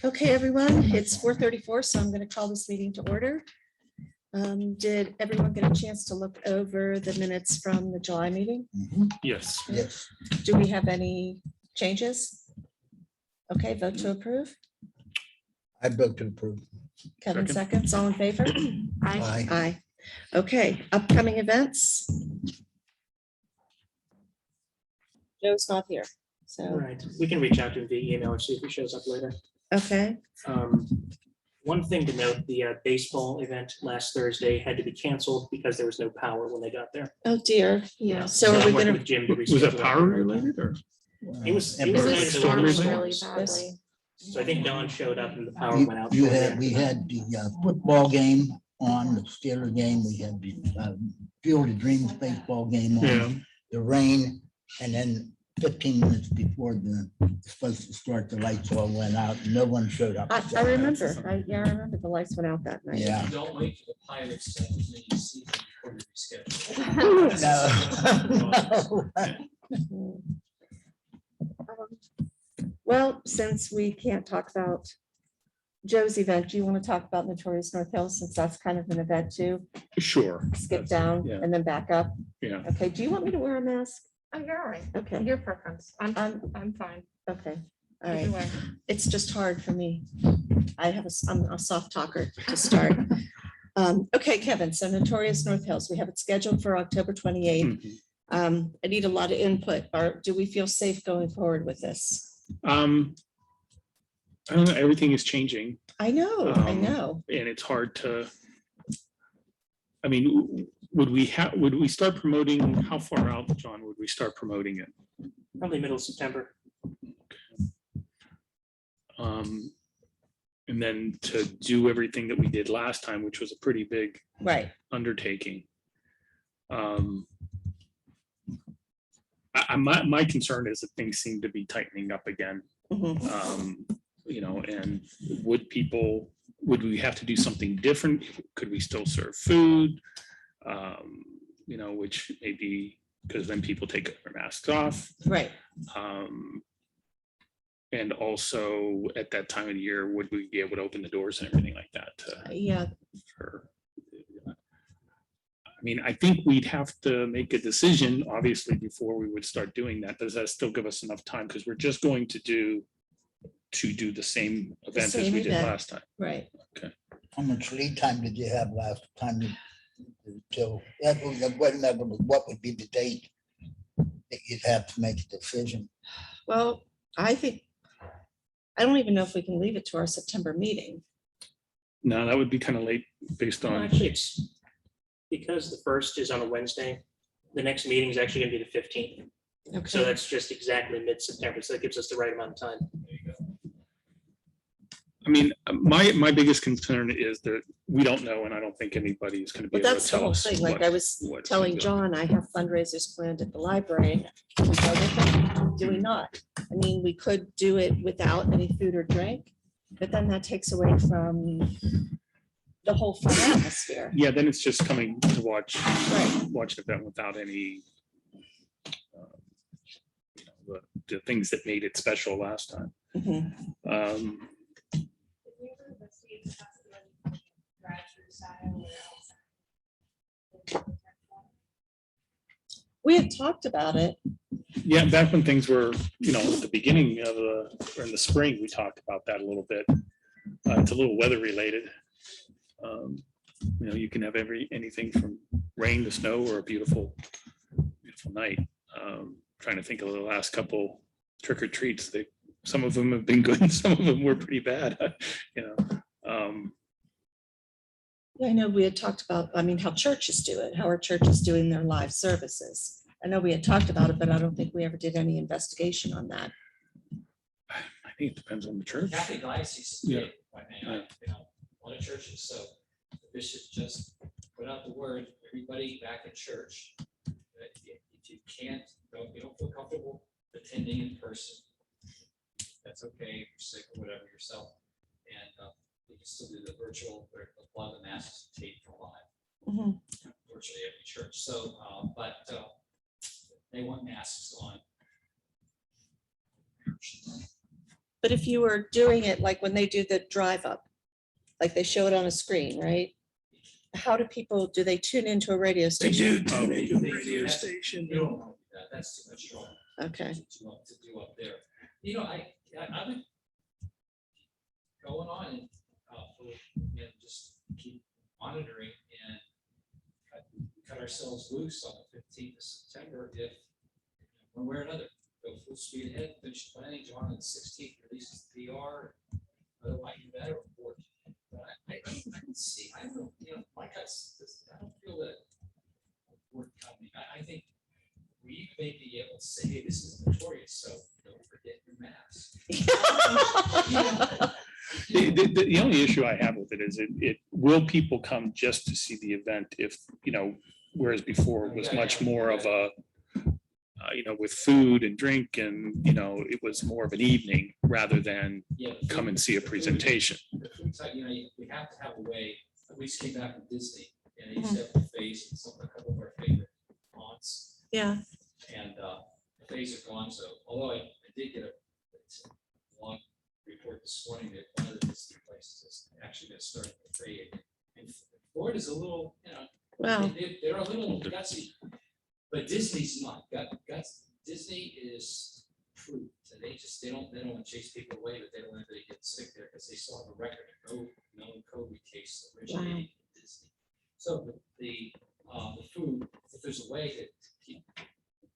Okay, everyone, it's 4:34, so I'm going to call this meeting to order. Did everyone get a chance to look over the minutes from the July meeting? Yes. Yes. Do we have any changes? Okay, vote to approve. I vote to approve. Kevin Second. seconds, all in favor? Aye. Aye. Okay, upcoming events. Joe's not here, so, Right, we can reach out to him via email and see if he shows up later. okay, One thing to note, the baseball event last Thursday had to be canceled because there was no power when they got there. oh dear. Yeah. So are I'm we working gonna, with Jim to Was reschedule that power for another time. related or? It was It was related to storm the really storms. So I think Don showed up and the power You- went out. You had, we had the football game on, the Steeler game, we had the Field of Dreams baseball game Yeah. on, the rain, and then 15 minutes before the supposed to start, the lights all went out, no one showed up. I remember, I remember the lights went out that night. Yeah. Don't wait for the Pirates to lose any season before you reschedule. No. Well, since we can't talk about Joe's event, do you want to talk about Notorious North Hills, since that's kind of an event too? Sure. Skip That's- down yeah. and then back up. Yeah. Okay, do you want me to wear a mask? Oh, you're all right. Okay, Your preference. I'm I'm fine. okay, all Either right. way. It's just hard for me. I'm a soft talker to start. Okay, Kevin, so Notorious North Hills, we have it scheduled for October 28th. Mhm. I need a lot of input. Do we feel safe going forward with this? I don't know, everything is changing I know, Um, and it's hard to. I mean, would we start promoting, how far out, John, would we start promoting it? Probably middle of September. And then to do everything that we did last time, which was a pretty big Right, undertaking. My concern is that things seem to be tightening up again. mhm. You know, and would we have to do something different? Could we still serve food? You know, which maybe, because then people take their masks off. Right, And also at that time of the year, would we be able to open the doors and everything like that? yeah, I mean, I think we'd have to make a decision, obviously, before we would start doing that. Does that still give us enough time? Because we're just going to do the same event as same we did event. last time. right. How much lead time did you have last time? Till, what would be the date that you'd have to make a decision? Well, I don't even know if we can leave it to our September meeting. No, that would be kind of late based Well, on, actually, it's because the first is on a Wednesday. The next meeting is actually gonna be the 15th. So Okay, that's just exactly mid-September. So that gives us the right amount of time. I mean, my biggest concern is that we don't know, and I don't think anybody is going to be but able to that's the tell whole us. thing. Like I was what's telling gonna John, I have fundraisers planned at the library. Do we go with them? Do we not? I mean, we could do it without any food or drink, but then that takes away from the whole fun atmosphere. Yeah, then it's just coming to watch Right. an event without any you know, the things that made it special last time. Mhm. We had talked about it. Yeah, back when things were, you know, at the beginning of or in the spring, we talked about that a little bit. It's a little weather related. You know, you can have anything from rain to snow or a beautiful night. Trying to think of the last couple trick or treats. Some of them have been good and some of them were pretty bad. You know, Yeah, I know we had talked about, I mean, how churches do it, how our church is doing their live services. I know we had talked about it, but I don't think we ever did any investigation on that. I think it depends on the church. Catholic diocese, Yeah. did, you know, a lot of churches, so the bishop just put out the word, everybody back in church. That if you can't, you don't feel comfortable attending in person, that's okay, if you're sick or whatever yourself. And you can still do the virtual, where a lot of the masses taped for live, Mhm. virtually every church. So, but they want masks on. But if you were doing it like when they do the drive up, like they show it on a screen, right? How do people, do they tune into a radio They station? do tune into a They- radio that's- station. You don't know that, that's too much trouble Okay, to do up there. You know, I've been going on and, just keep monitoring and cut ourselves loose on the 15th of September if, one way or another, go full speed ahead, finish planning, John, on the 16th, release the PR, otherwise you better report. But I can see, I don't, my guts, I don't feel that word coming. I think we may be able to say, hey, this is notorious, so don't forget your mask. The only issue I have with it is will people come just to see the event if, whereas before it was much more of a, with food and drink and, it was more of an evening rather than Yeah, come and see a presentation. The food side, we have to have a way, we just came back from Disney, and they used to have the face and a couple of our favorite haunts, yeah, and the face are gone, so although I did get a long report this morning that one of the Disney places is actually gonna start to fade. And Florida's a little, wow, they're a little gutsy, but Disney's not. Disney is true. So they don't want to chase people away, but they don't want anybody to get sick there because they still have a record of no known COVID case originating in Disney. So the food, if there's a way to keep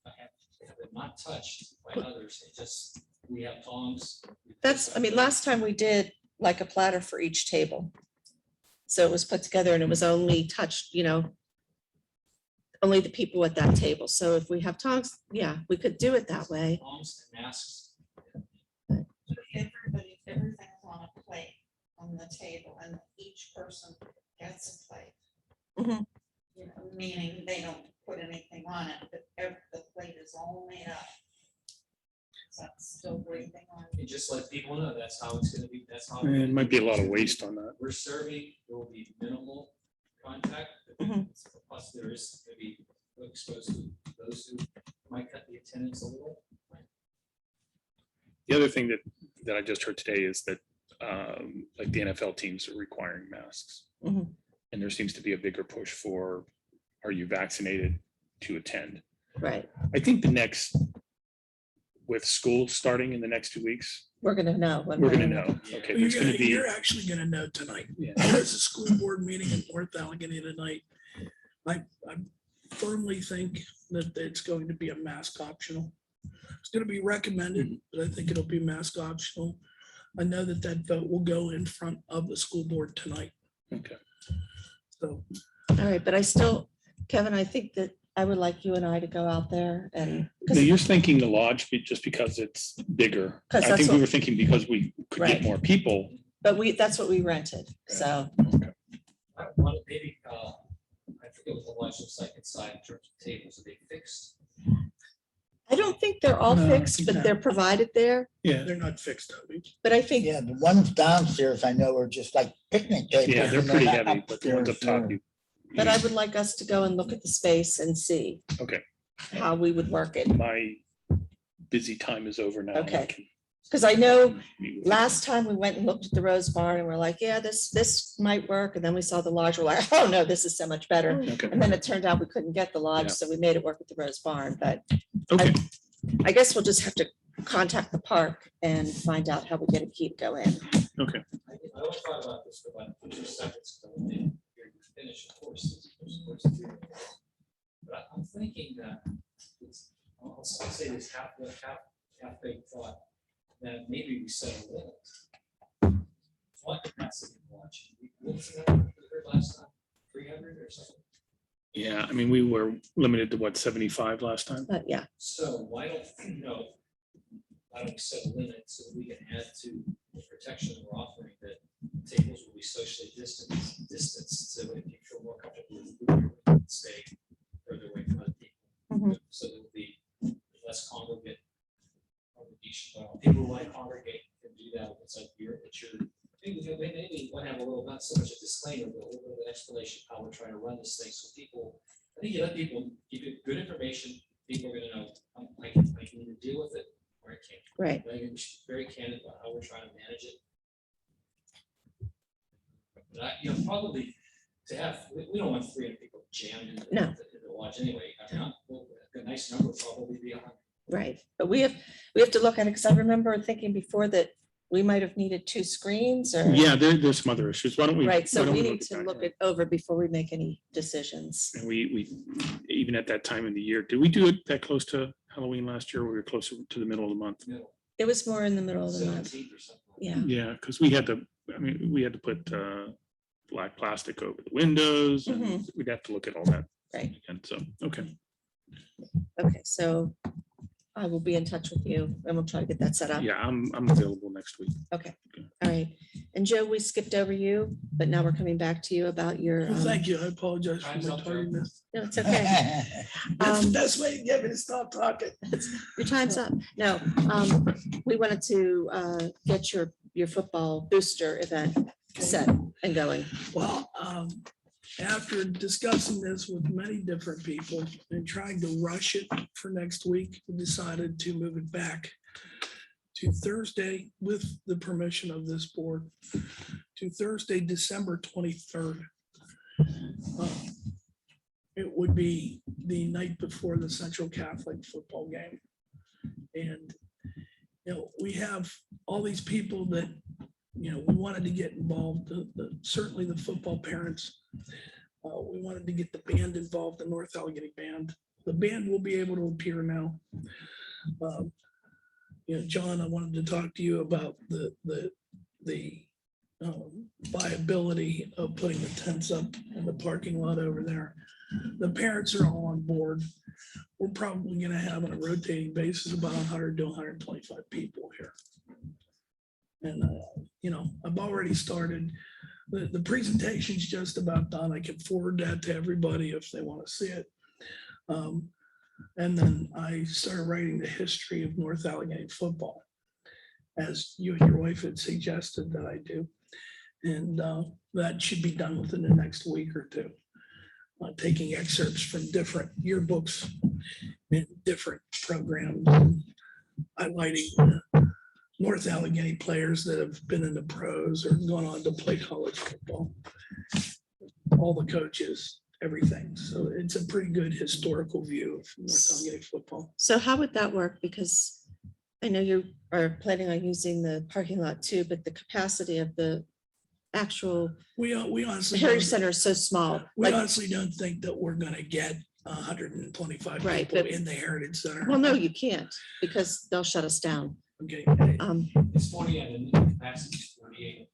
have it not touched by others, we have tongs. last time we did like a platter for each table. So it was put together and it was only touched, only the people at that table. So if we have tongs, yeah, we could do it that way. Tongs and masks. Everything's on a plate on the table and each person gets a plate. Mhm. Meaning they don't put anything on it, but the plate is all made up. So that's still breathing on. And just let people know that's how it's gonna be, that's how. And it might be a lot of waste on that. We're serving, there will be minimal contact. Mhm. Plus there is gonna be exposed to those who might cut the attendance a little. The other thing that I just heard today is that like the NFL teams are requiring masks. Mhm. And there seems to be a bigger push for, are you vaccinated to attend? Right. I think with school starting in the next 2 weeks, We're gonna know. when we're gonna we're- know. Yeah. Okay, You're there's gonna be, you're actually gonna know tonight. yeah. There's a school board meeting in North Allegheny tonight. I firmly think that it's going to be a mask optional. It's gonna be recommended, but I think it'll be mask optional. I know that vote will go in front of the school board tonight. Okay. So All right, but I still, Kevin, I think that I would like you and I to go out there and. 'cause- Now, you're thinking the lodge just because it's bigger. 'Cause I that's think we what- were thinking because we could Right. get more people. But that's what we rented, so. I want to maybe, I forget what the lunch looks like inside in terms of tables, are they fixed? I don't think they're all No, I fixed, think but not. they're provided there. Yeah, they're not fixed, Toby. But I think, Yeah, the ones downstairs I know are just like picnic tables. yeah, they're and pretty then heavy, but the ones up upstairs, top, you. but I would like us to go and look at the space and see Okay, how we would work it. my busy time is over now. Okay. I can Because I know meet with you. last time we went and looked at the Rose Barn and we're like, yeah, this might work. And then we saw the lodge, we're like, oh no, this is so much better. Okay, And then it turned out we couldn't get the lodge, Yeah. so we made it work with the Rose Barn. But okay, I guess we'll just have to contact the park and find out how we get a key to go in. okay. I only thought about this for about 2 seconds, because I didn't hear you finish, of course. But I'm thinking that, I'll say this half big thought, that maybe we set a limit. What capacity watching? What was that we heard last time? 300 or something? Yeah, I mean, we were limited to what, 75 last time? But yeah, So why don't we set a limit so that we can add to the protection we're offering, that tables will be socially distanced, so if you feel more comfortable with food, you can stay further away from other people. Mhm. So there will be less congregation. People who want to congregate can do that. It's like maybe want to have a little, not so much a disclaimer, but a little bit of an explanation how we're trying to run this thing. So people, I think you let people give you good information. People are going to know I can either deal with it or I can't. Right. I think we should be very candid about how we're trying to manage it. But probably to have, we don't want 300 people jammed into No. the lodge anyway. I mean, a nice number would probably be 100. Right, but we have to look at it, because I remember thinking before that we might have needed 2 screens or. Yeah, there's some other issues. Why don't we? Right, why so don't we look need at to that? look it over before we make any decisions. And we, even at that time of the year, did we do it that close to Halloween last year? We were closer to the middle of the month. Middle, It was more in the middle of the month. 17th or something. Yeah, Yeah, because we had to, we had to put black plastic over the windows, and Mhm. we'd have to look at all that. Right. And so, okay. okay, so I will be in touch with you and we'll try to get that set up. Yeah, I'm available next week. Okay, all right. And Joe, we skipped over you, but now we're coming back to you about your. Well, thank you. I apologize for Time's my up, Joe. tardiness. No, it's okay. That's the Um, best way to get me to stop talking. Your time's up. No, we wanted to get your football booster event set and going. Well, after discussing this with many different people and trying to rush it for next week, we decided to move it back to Thursday with the permission of this board to Thursday, December 23rd. It would be the night before the Central Catholic football game. And, we have all these people that, we wanted to get involved, certainly the football parents. We wanted to get the band involved, the North Allegheny Band. The band will be able to appear now. John, I wanted to talk to you about the viability of putting the tents up in the parking lot over there. The parents are all on board. We're probably going to have on a rotating basis about 100 to 125 people here. And, I've already started. The presentation's just about done. I can forward that to everybody if they want to see it. And then I started writing the history of North Allegheny football, as you and your wife had suggested that I do. And that should be done within the next week or two. Taking excerpts from different yearbooks and different programs, and highlighting North Allegheny players that have been in the pros or gone on to play college football. All the coaches, everything. So it's a pretty good historical view of North Allegheny football. So how would that work? Because I know you are planning on using the parking lot too, but the capacity of the actual We honestly, Heritage don't- Center is so small. we Like, honestly don't think that we're gonna get 125 Right, people but- in the Heritage Center. well, no, you can't because they'll shut us down. Okay, It's 40 and the capacity is 48.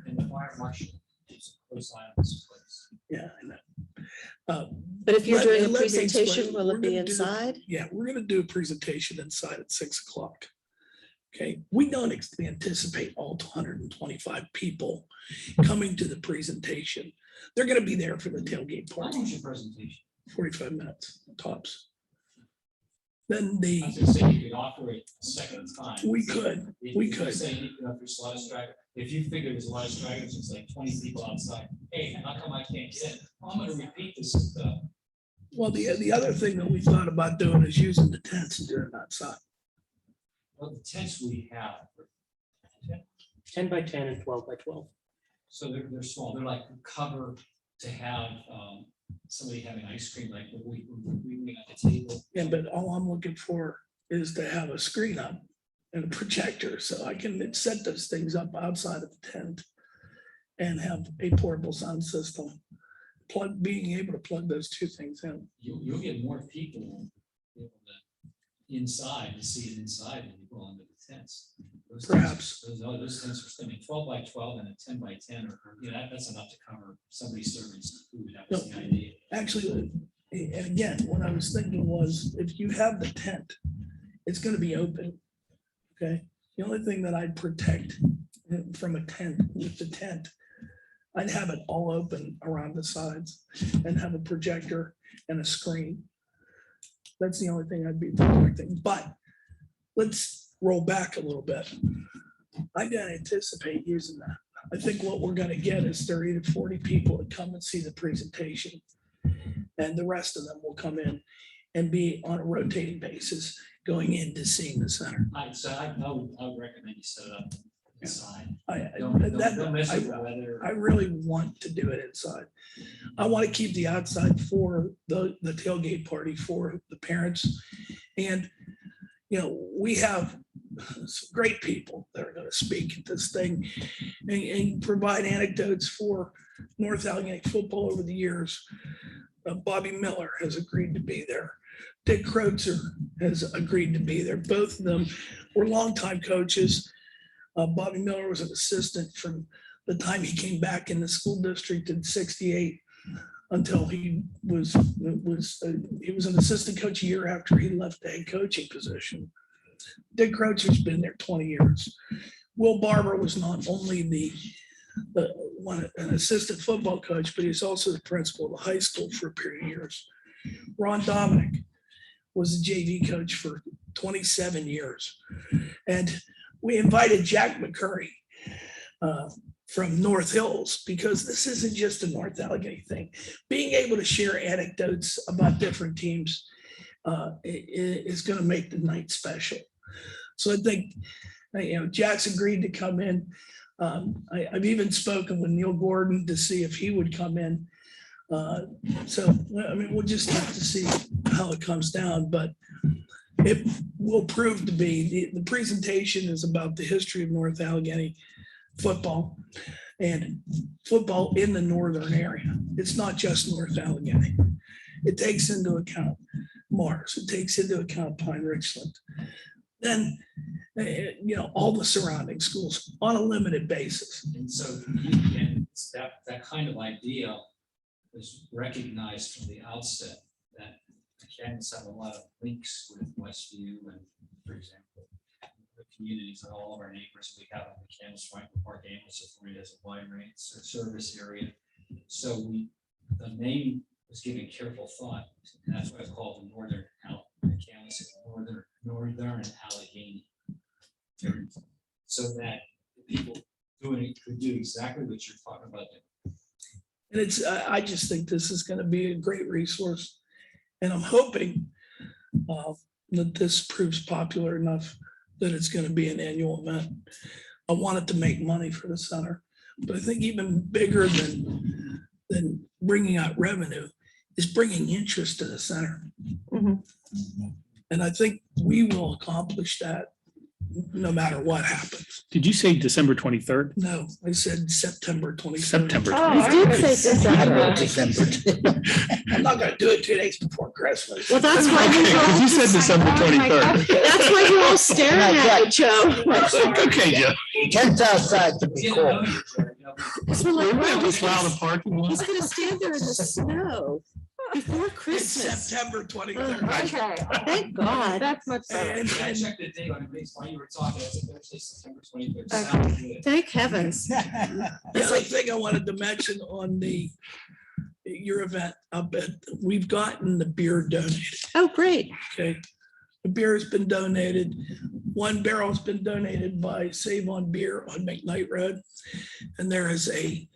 And the fire marshal is close eye on this place. yeah, I know. But if you're Let- doing a let me presentation, explain. will We're it be gonna do- inside? Yeah, we're gonna do a presentation inside at 6 o'clock. Okay, we don't anticipate all 125 people coming to the presentation. They're gonna be there for the tailgate How part, long's your presentation? 45 minutes tops. Then I was gonna say you could offer it a second time. we could, If we you're could. saying, there's a lot of stragglers, if you figure there's a lot of stragglers, it's like 20 people outside. Hey, how come I can't get in? I'm gonna repeat this. Well, the other thing that we thought about doing is using the tents and doing it outside. Well, the tents we have, 10 by 10 and 12 by 12. so they're small, they're like cover to have somebody having ice cream, like we at the table. Yeah, but all I'm looking for is to have a screen up and a projector so I can set those things up outside of the tent and have a portable sound system. Being able to plug those two things in. You'll get more people inside to see it inside than you go into the tents. Those tents- Perhaps. Those tents are spending 12 by 12 and a 10 by 10, or, that's enough to cover somebody serving some food. That was the idea. Actually, and again, what I was thinking was if you have the tent, it's gonna be open. Okay, the only thing that I'd protect from a tent with the tent, I'd have it all open around the sides and have a projector and a screen. That's the only thing I'd be protecting, but let's roll back a little bit. I don't anticipate using that. I think what we're gonna get is 30 to 40 people to come and see the presentation. And the rest of them will come in and be on a rotating basis going in to seeing the center. I would recommend you set it up inside. Don't Don't mess with the weather. I really want to do it inside. I want to keep the outside for the tailgate party for the parents. And, you know, we have some great people that are going to speak at this thing and provide anecdotes for North Allegheny football over the years. Bobby Miller has agreed to be there. Dick Kreutzer has agreed to be there. Both of them were longtime coaches. Bobby Miller was an assistant from the time he came back in the school district in '68 until he was an assistant coach a year after he left the head coaching position. Dick Kreutzer's been there 20 years. Will Barber was not only an assistant football coach, but he's also the principal of the high school for a period of years. Ron Dominic was the JV coach for 27 years. And we invited Jack McCurry from North Hills, because this isn't just a North Allegheny thing. Being able to share anecdotes about different teams is going to make the night special. So I think, you know, Jack's agreed to come in. I've even spoken with Neil Gordon to see if he would come in. So, I mean, we'll just have to see how it comes down, but it will prove to be, the presentation is about the history of North Allegheny football and football in the northern area. It's not just North Allegheny. It takes into account Mars. It takes into account Pine Richland. Then, you know, all the surrounding schools on a limited basis. And so, and that kind of idea was recognized from the outset, that academies have a lot of links with Westview and, for example, the communities and all of our neighbors. We have on the campus, Franklin Park Ambulance Authority has a wide range of service area. So the name was given careful thought, and that's why it's called the Northern Campus, Northern Allegheny. So that the people doing it could do exactly what you're talking about. And it's, I just think this is going to be a great resource. And I'm hoping that this proves popular enough that it's going to be an annual event. I want it to make money for the center, but I think even bigger than bringing out revenue is bringing interest to the center. Mhm. And I think we will accomplish that no matter what happens. Did you say December 23rd? No, I said September 23rd. September. Oh, 23rd. you did say I wrote December. December. I'm not gonna do it 2 days before Christmas. Well, that's why we all, You said December 23rd. that's why you're all staring at you, Joe. Okay, Joe. Tents outside to be You cold. know, you're, you know, We're like, wow, Just allow the parking lot. he's gonna stand there in the snow before It's Christmas. September 23rd. Okay, thank God. That's much better. And- I and- checked the date on it, while you were talking, I said Thursday, September 23rd. Okay. Sounds good. Thank heavens. The other thing I wanted to mention on your event, we've gotten the beer donated, Oh, great. okay? The beer has been donated. One barrel's been donated by Save on Beer on McKnight Road. And there is a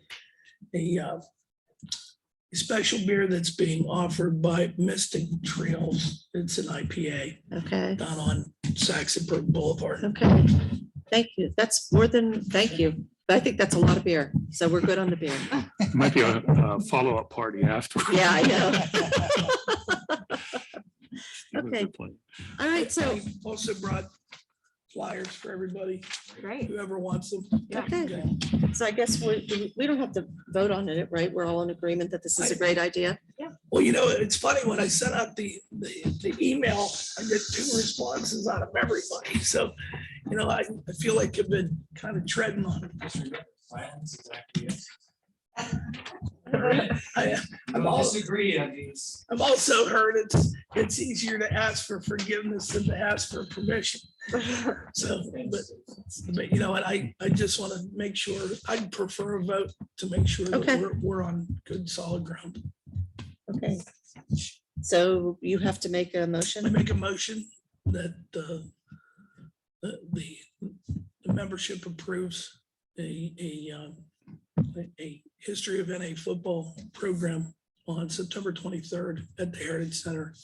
special beer that's being offered by Mystic Trails. It's an IPA Okay, down on Saxonburg Boulevard. okay. Thank you. That's more than, thank you. I think that's a lot of beer. So we're good on the beer. Might be a follow-up party afterwards. Yeah, I know. That was Okay. the plan. All right, so, I also brought flyers for everybody, Great. whoever wants them. okay. So I guess we don't have to vote on it, right? We're all in agreement that this is a great idea. Well, you know, it's funny, when I sent out the email, I get 2 responses out of everybody. So, you know, I feel like I've been kind of treading on. Just remember, silence is acquiescence. I- I'm Don't all- disagree on these. I've also heard it's easier to ask for forgiveness than to ask for permission. So, but you know, and I just want to make sure, I'd prefer a vote to make sure Okay. that we're on good solid ground. Okay. So you have to make a I motion. make a motion that the membership approves a history of NA football program on September 23rd at the Heritage Center.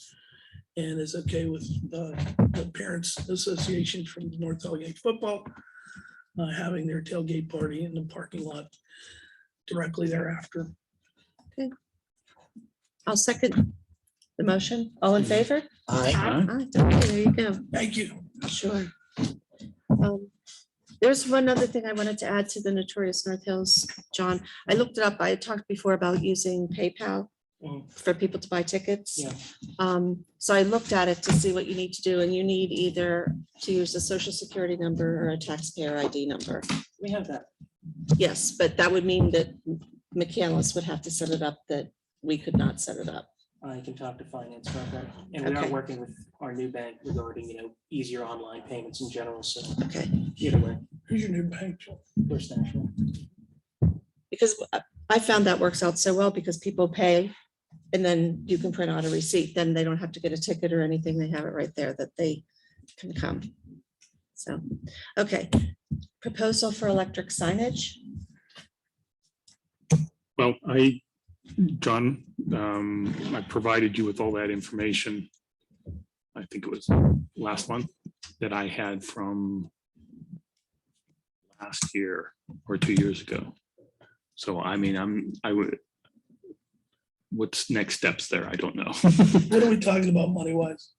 and is okay with the Parents Association from North Allegheny Football having their tailgate party in the parking lot directly thereafter. I'll second the motion. All in favor? Aye. Aye. Okay, there you go. Thank you. Sure. There's one other thing I wanted to add to the Notorious North Hills, John. I looked it up. I had talked before about using PayPal for people to buy tickets. Yeah. So I looked at it to see what you need to do, and you need either to use a social security number or a taxpayer ID number. We have that. Yes, but that would mean that McCandless would have to set it up, that we could not set it up. I can talk to finance about that. And we are Okay. working with our new bank regarding, easier online payments in general. So Okay, either way, Who's your new bank? Joe? First National. because I found that works out so well because people pay and then you can print out a receipt. Then they don't have to get a ticket or anything. They have it right there that they can come. So, okay. Proposal for electric signage. Well, John, I provided you with all that information. I think it was last month that I had from last year or 2 years ago. So I mean, what's next steps there? I don't know. What are we talking about money wise?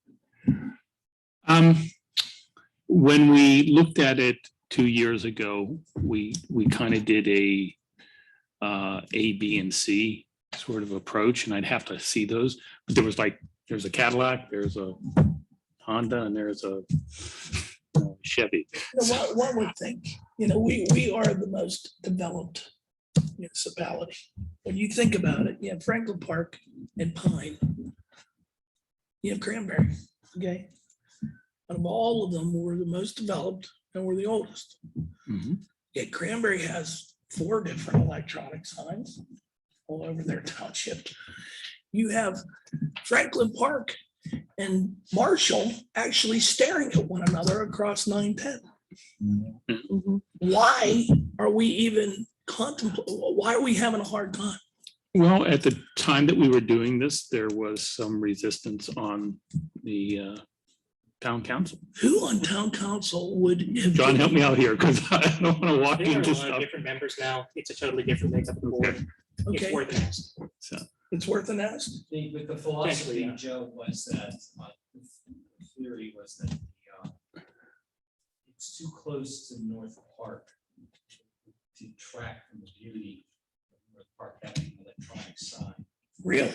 When we looked at it 2 years ago, we kind of did a B, and C sort of approach, and I'd have to see those. But there's a Cadillac, there's a Honda, and there's a Chevy. One would think, we are the most developed municipality. When you think about it, you have Franklin Park and Pine. You have Cranberry, okay? Out of all of them, we're the most developed and we're the oldest. Mhm. Yet Cranberry has 4 different electronic signs all over their township. You have Franklin Park and Marshall actually staring at one another across 910. Mhm. Why are we even why are we having a hard time? Well, at the time that we were doing this, there was some resistance on the town council. Who on town council would? have- John, help me out here, because I don't want to walk There are a into lot of stuff. different members now. It's a totally different makeup of the board. It's Okay, worth an ask. So, it's worth an ask. With the philosophy, yeah. Joe, was that, the theory was that it's too close to North Park to track from the beauty of North Park having an electronic sign. Really?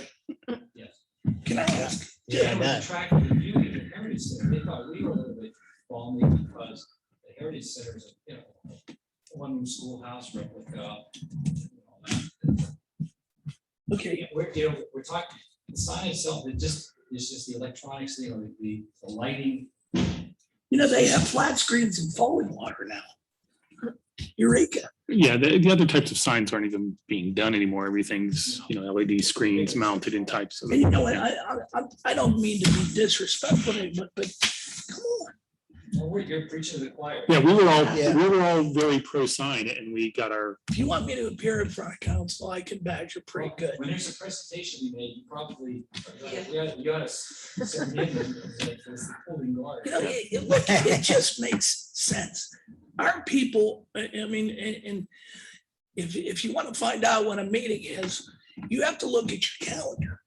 Yes. Can I ask? Yeah, It that. was track from the beauty of the Heritage Center. They thought we were a little bit balmy because the Heritage Center is a one-room schoolhouse replica. All that. Okay, We're talking, the sign itself, it's just the electronics, the lighting. they have flat screens in falling water now. Eureka. yeah, the other types of signs aren't even being done anymore. Everything's, LED screens mounted in types of. And you know what? I don't mean to be disrespectful, but come on. Well, you're preaching to the choir. Yeah, we Yeah. were all very pro sign, and we got our, If you want me to appear in front of council, I can badger pretty good. When there's a presentation we made, you probably, you ought to send him the pulling guard. Look, it just makes sense. Our people, I mean, and if you want to find out what a meeting is, you have to look at your calendar.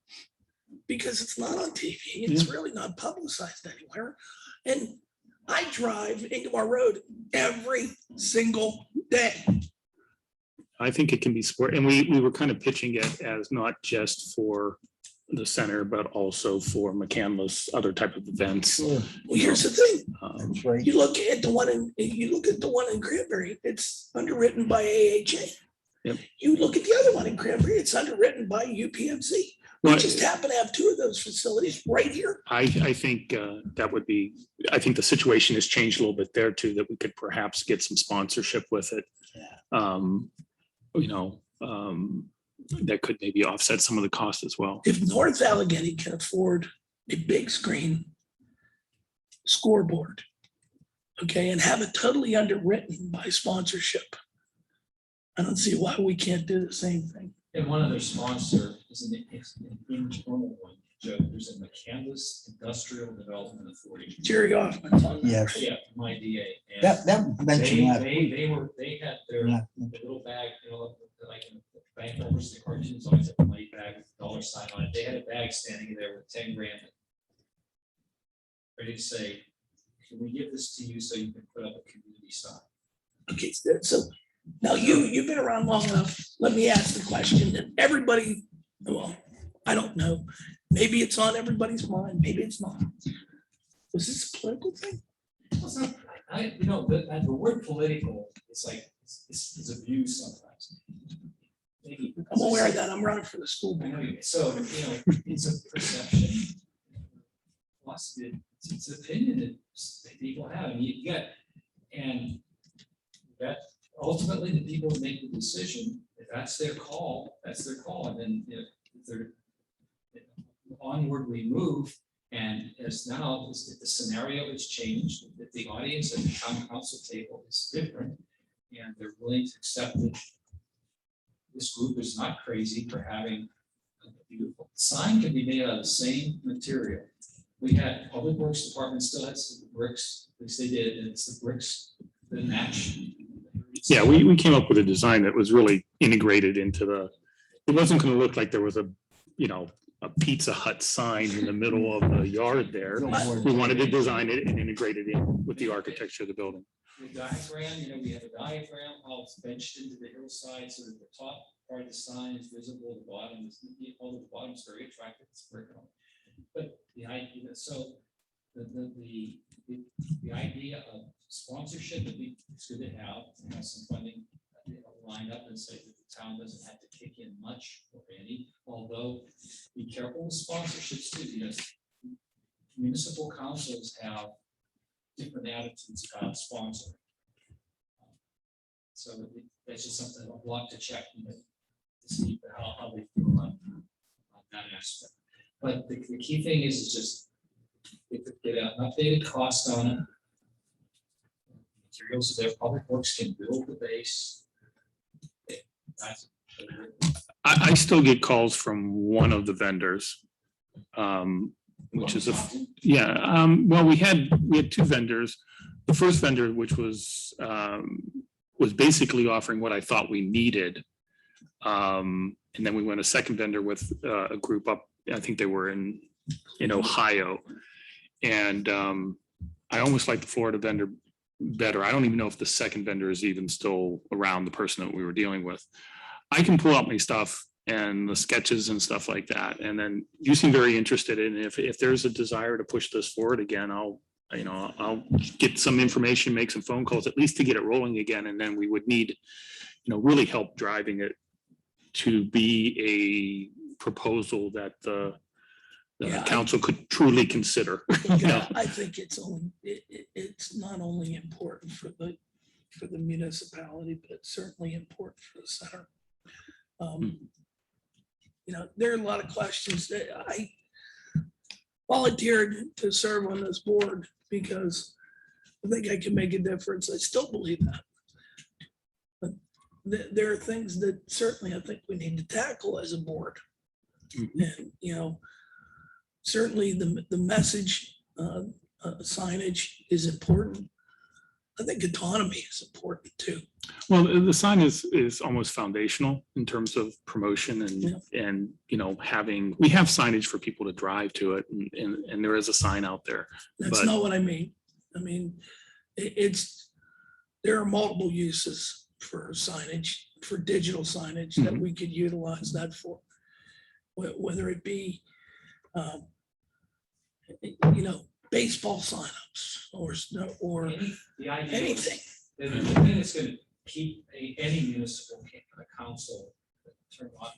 Because it's not on TV, it's really not publicized anywhere. And I drive Ingomar Road every single day. I think it can be sport, and we were kind of pitching it as not just for the center, but also for McCandless, other type of events. Sure, Well, here's the thing. that's right. You look at the one in Cranberry, it's underwritten by AHA. Yep. You look at the other one in Cranberry, it's underwritten by UPMC. We Well, just happen to have 2 of those facilities right here. I think that would be, I think the situation has changed a little bit there too, that we could perhaps get some sponsorship with it. That could maybe offset some of the cost as well. If North Allegheny can afford a big screen scoreboard, okay, and have it totally underwritten by sponsorship, I don't see why we can't do the same thing. And one of their sponsor is an informal one, Joe, there's a McCandless Industrial Development Authority. Jerry Hoffman's on that. Yes, Yeah, my DA. And that was mentioned last week. they had their Yeah. the little bag, like in the bank numbers, the cartoons always have a money bag with a dollar sign on it. They had a bag standing there with 10 grand. Ready to say, can we give this to you so you can put up a community sign? Okay, so now you've been around long enough. Let me ask the question that everybody, well, I don't know. Maybe it's on everybody's mind, maybe it's not. Was this a political thing? Well, it's not- the word political, it's like, it's abused sometimes. Maybe. I'm aware of that. I'm running for the school I know board. you- So, it's a perception. Plus, it's an opinion that people have, and you get, and that ultimately the people make the decision, if that's their call, and then, if they're onward we move, and as now, if the scenario has changed, if the audience at the town council table is different, and they're willing to accept it, this group is not crazy for having a beautiful sign can be made out of the same material. We had Public Works Department still has the bricks, at least they did, and it's the bricks that match. Yeah, we came up with a design that was really integrated into it wasn't gonna look like there was a Pizza Hut sign in the middle of the yard there. We wanted to design it and integrate it in with the architecture of the building. The diagram, we have a diagram, how it's benched into the hillside, so that the top part of the sign is visible, the bottom is, all the bottom is very attractive, it's brick on. But the idea, so the idea of sponsorship would be, it's good to have some funding lined up and say that the town doesn't have to kick in much or any, although be careful with sponsorships too, because municipal councils have different attitudes about sponsoring. So that's just something I'd want to check, to see how they feel on that aspect. But the key thing is just get an updated cost on it. Materials there, Public Works can build the base. That's- I still get calls from one of the vendors. Which is well, we had two vendors. The first vendor, which was basically offering what I thought we needed. And then we went a second vendor with a group up, I think they were in Ohio. And I almost like the Florida vendor better. I don't even know if the second vendor is even still around, the person that we were dealing with. I can pull out my stuff and the sketches and stuff like that. And then you seem very interested in it. If there's a desire to push this forward again, I'll get some information, make some phone calls, at least to get it rolling again. And then we would need, really help driving it to be a proposal that the council could truly consider. Yeah, I think it's not only important for the municipality, but it's certainly important for the center. There are a lot of questions that I volunteered to serve on this board because I think I can make a difference. I still believe that. But there are things that certainly I think we need to tackle as a board. And, certainly the message signage is important. I think autonomy is important too. Well, the sign is almost foundational in terms of promotion and we have signage for people to drive to it and there is a sign out there. That's But- not what I mean. I mean, there are multiple uses for signage, for digital signage that we could utilize that for. Whether it be, baseball signups or The idea is anything. the thing that's going to keep any municipal council turn on,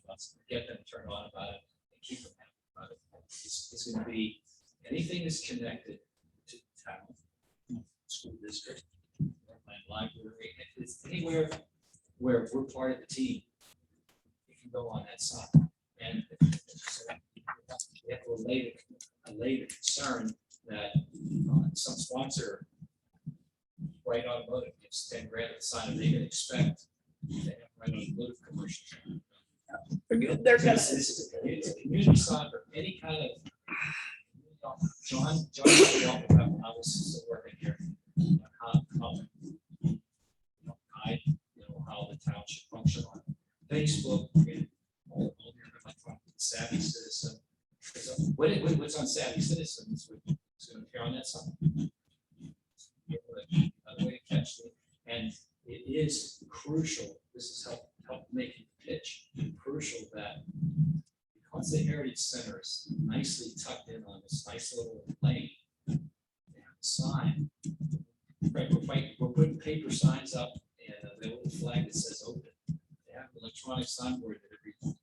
get them turned on about it, and keep them happy about it. It's going to be anything that's connected to town, school district, library, it's anywhere where we're part of the team. You can go on that side, and we have to allay the concern that some sponsor, Right Automotive, gives 10 grand at the sign, and they can expect to have Right Automotive commercials. They're gonna, It's a community sign for any kind of John, I was still working here. How the town should function on Facebook. And all your electronic Savvy Citizen. What's on Savvy Citizen is going to appear on that side. Another way to catch it. And it is crucial. This is help making the pitch. Crucial that because the Heritage Center is nicely tucked in on this nice little lane, they have a sign. Right, we're putting paper signs up and the little flag that says open. They have an electronic signboard that every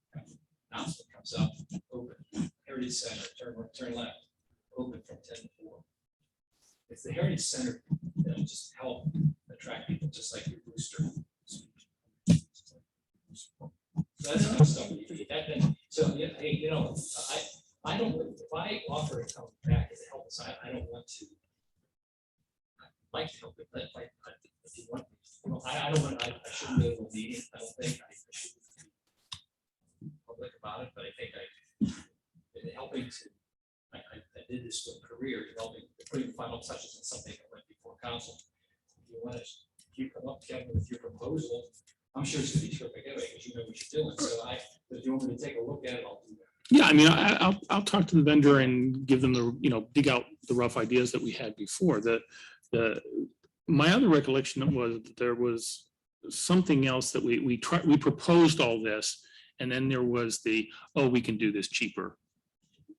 announcement comes up, open, Heritage Center, turn left, open from 10 to 4. It's the Heritage Center that'll just help attract people, just like your booster. So that's kind of stuff. So, yeah, hey, I don't, if I offer to come back as a help aside, I don't want to. I'd like to help it, but if you want, I don't want, I shouldn't be able to lead it. I don't think I should be public about it, but I think I've been helping to, I did this for a career, developing, putting the final touches on something that went before council. If you come up, Kevin, with your proposal, I'm sure it's gonna be terrific anyway, because you know what you're doing. So if you want me to take a look at it, I'll do that. Yeah, I mean, I'll talk to the vendor and give them the, dig out the rough ideas that we had before. My other recollection was that there was something else that we proposed all this, and then there was we can do this cheaper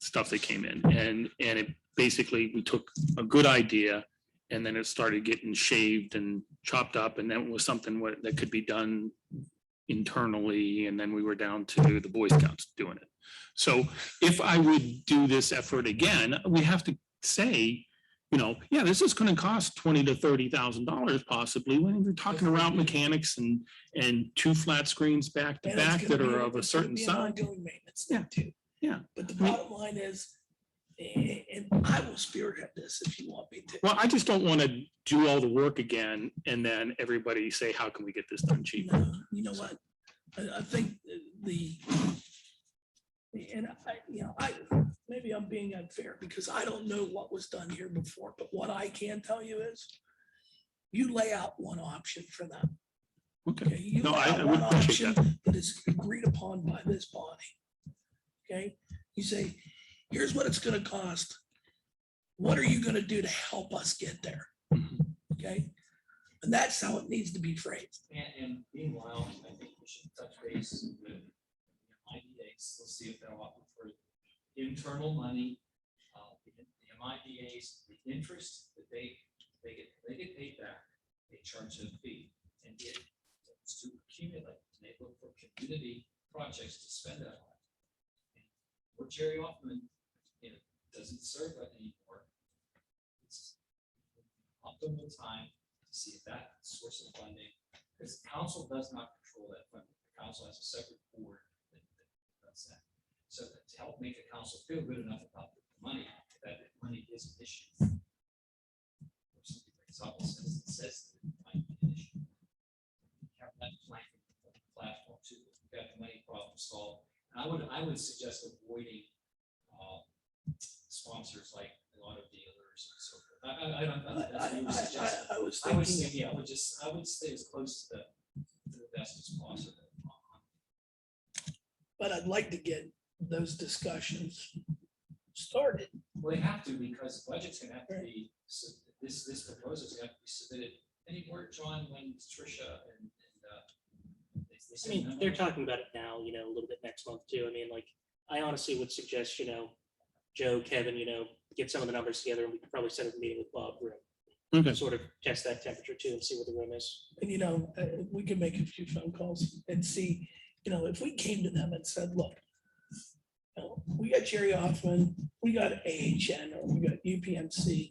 stuff that came in, and it basically, we took a good idea and then it started getting shaved and chopped up, and then it was something that could be done internally, and then we were down to the Boy Scouts doing it. So if I would do this effort again, we have to say, yeah, this is going to cost $20,000 to $30,000 possibly when you're talking around mechanics and 2 flat screens back to And it's back gonna that be- are of a it's gonna certain be an size. ongoing maintenance thing too. Yeah. But the I mean- bottom line is, and I will spearhead this if you want me to. Well, I just don't want to do all the work again and then everybody say, how can we get this done cheaper? No, you know what? I think maybe I'm being unfair because I don't know what was done here before, but what I can tell you is you lay out one option for them. Okay. Okay, you No, lay I out would one appreciate option that is agreed upon by this body. Okay, you say, here's what it's gonna cost. What are you gonna do to help us get there? Mhm. Okay, and that's how it needs to be phrased. And meanwhile, I think we should touch base with IDAs. Let's see if they'll offer for internal money. The MIDAs, the interest that they get paid back, they charge a fee. And it's to accumulate, and they look for community projects to spend that on. Or Jerry Hoffman, doesn't serve that anymore. It's optimal time to see if that source of funding, because the council does not control that funding. The council has a separate board that does that. So that to help make the council feel good enough about the money, that the money is an issue. Or something like something says that it might be an issue. Have that platform too. We've got the money problem solved. And I would suggest avoiding sponsors like auto dealers and so forth. I don't know. That's what you would suggest. I was I would thinking, say, yeah, I would stay as close to the best as possible. but I'd like to get those discussions started. Well, they have to, because the budget's gonna have to be, this proposal is gonna have to be submitted. Any word, John, when Tricia and they I send mean, memo? they're talking about it now, a little bit next month too. I mean, like, I honestly would suggest, Joe, Kevin, get some of the numbers together and we could probably set up a meeting with Bob Grimm. Okay. Sort of test that temperature too and see where the room is. And we can make a few phone calls and see, if we came to them and said, look, we got Jerry Hoffman, we got AHN, or we got UPMC.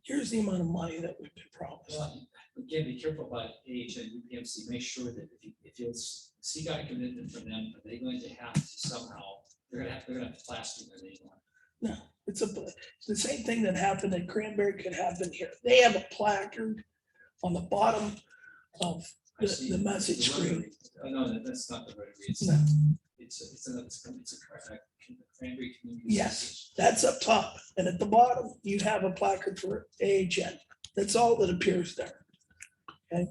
Here's the amount of money that we've been promised. Well, again, be careful about AHN, UPMC, make sure that if you'll see got a commitment from them, are they going to have to somehow, they're gonna have to plaster their name on it. No, it's the same thing that happened at Cranberry could happen here. They have a placard on the bottom of I see the message rotary. screen. Oh, no, that's not the rotary. It's No. Cranberry Community. Yes, that's up top. And at the bottom, you have a placard for AHN. That's all that appears there. Okay.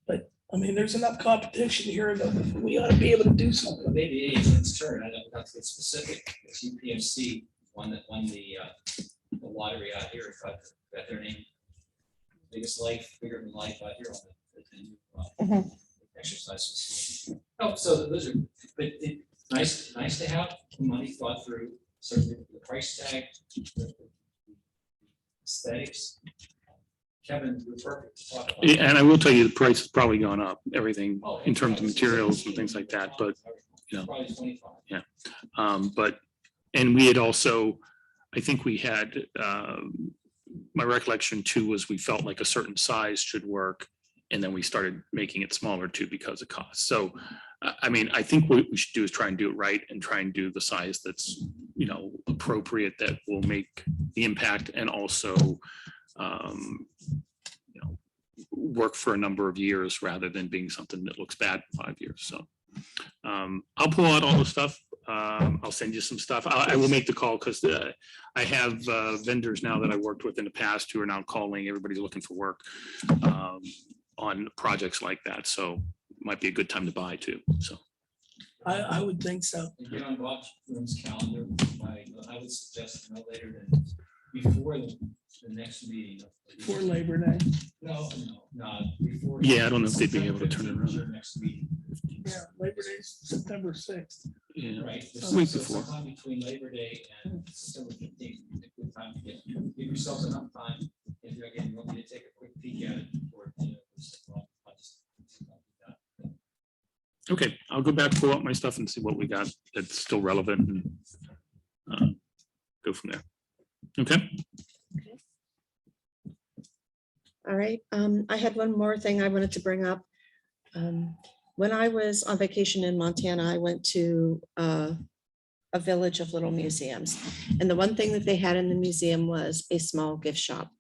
But I mean, there's enough competition here that we ought to be able to do Well, something. maybe AHN's turn, I don't have to get specific, it's UPMC, one that won the lottery out here, got their name. Biggest life, bigger than life out here on the exercise facility. Oh, so those are, but nice to have money thought through, certainly the price tag, the aesthetics. Kevin, you're perfect to talk about. And I will tell you, the price has probably gone up, everything Oh, in terms of it's materials and things like that, but, you know. Probably 25. but, and we had also, I think we had, my recollection too was we felt like a certain size should work. And then we started making it smaller too because of cost. So, I mean, I think what we should do is try and do it right and try and do the size that's, you know, appropriate that will make the impact and also, you know, work for a number of years rather than being something that looks bad in 5 years. So I'll pull out all the stuff. I'll send you some stuff. I will make the call because I have vendors now that I worked with in the past who are now calling. Everybody's looking for work on projects like that. So it might be a good time to buy too. So I would think so. And get on Bob Room's calendar, I would suggest no later than before the next meeting. For Labor Day. No, before. Yeah, I don't know if they'd be able to turn it around. Your next meeting, Yeah, Labor Day is September 6th. yeah, right? Week So before. sometime between Labor Day and September 15th, a good time to give yourselves enough time. If you again, you want me to take a quick peek at it or, you know, I'll just. okay. I'll go back, pull out my stuff and see what we got that's still relevant and go from there. Okay. All right, I had one more thing I wanted to bring up. When I was on vacation in Montana, I went to a village of little museums. And the one thing that they had in the museum was a small gift shop.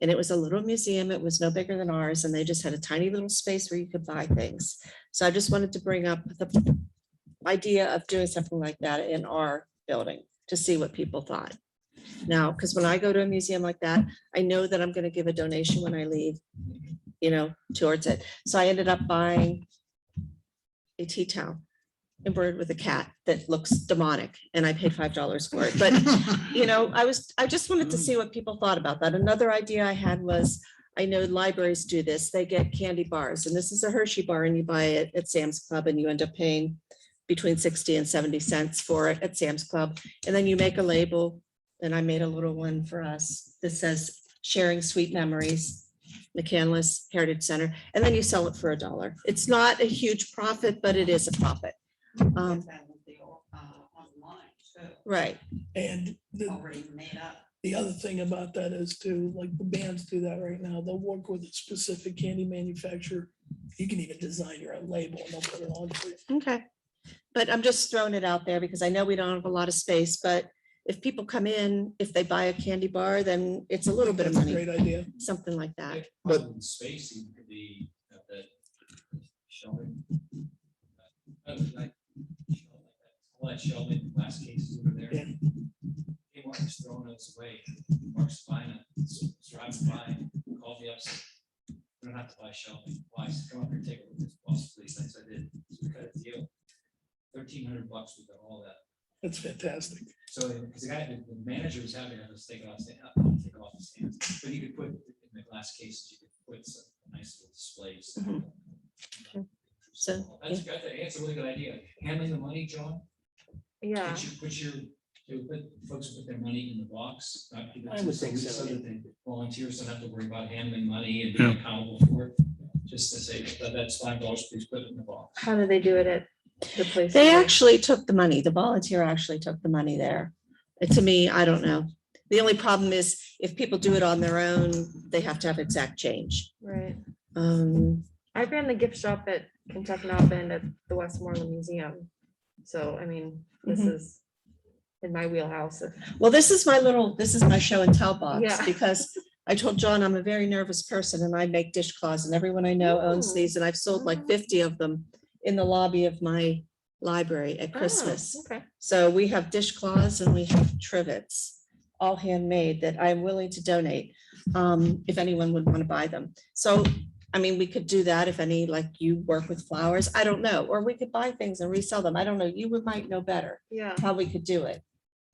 And it was a little museum, it was no bigger than ours, and they just had a tiny little space where you could buy things. So I just wanted to bring up the idea of doing something like that in our building to see what people thought. Now, because when I go to a museum like that, I know that I'm going to give a donation when I leave, you know, towards it. So I ended up buying a tea towel embroidered with a cat that looks demonic, and I paid $5 for it. But, you know, I just wanted to see what people thought about that. Another idea I had was, I know libraries do this, they get candy bars, and this is a Hershey bar, and you buy it at Sam's Club, and you end up paying between 60 and 70 cents for it at Sam's Club. And then you make a label, and I made a little one for us that says sharing sweet memories, McCandless Heritage Center, and then you sell it for $1. It's not a huge profit, but it is a profit. Get that with the, online too, Right. And already made up. the other thing about that is too, like the bands do that right now. They'll work with a specific candy manufacturer. You can even design your own label and they'll put it on for you. Okay. But I'm just throwing it out there because I know we don't have a lot of space, but if people come in, if they buy a candy bar, then it's a little bit of That's a money, great idea. something like that. But space, you could be at that shelving. All that shelving, glass cases over there. Yeah. Hey, Mark's throwing those away. Mark's buying it, driving by, called me up. Said, "We don't have to buy shelving. Why? I said, come up here, take a look at this boss, please." I said, "I did." So we cut a deal. $1,300, we got all that. That's fantastic. So, because the guy, the manager was having us take it off, take it off the stands, but you could put in the glass cases, you could put some nice little displays. Mhm. So, That's a really good idea. Handling the money, John, Yeah, put folks put their money in the box. Not give it I to would some- think so, so yeah. that the volunteers don't have to worry about handling money and being accountable for it. Just to say, that's $5, please put it in the box. how do they do it at the place? they where- actually took the money. The volunteer actually took the money there. To me, I don't know. The only problem is if people do it on their own, they have to have exact change. Right. I I ran the gift shop at Kentucky Bend at the Westmoreland Museum. So, I mean, this Mhm. is in my wheelhouse. Well, this is my show and tell box Yeah. because I told John I'm a very nervous person and I make dishcloths and everyone I know owns Ooh. these and I've sold like 50 of them in the lobby of my library at Oh, Christmas. Okay. So we have dishcloths and we have trivets, all handmade that I'm willing to donate, if anyone would want to buy them. So, I mean, we could do that if any, like you work with flowers, I don't know, or we could buy things and resell them. I don't know. You might know better Yeah, how we could do it.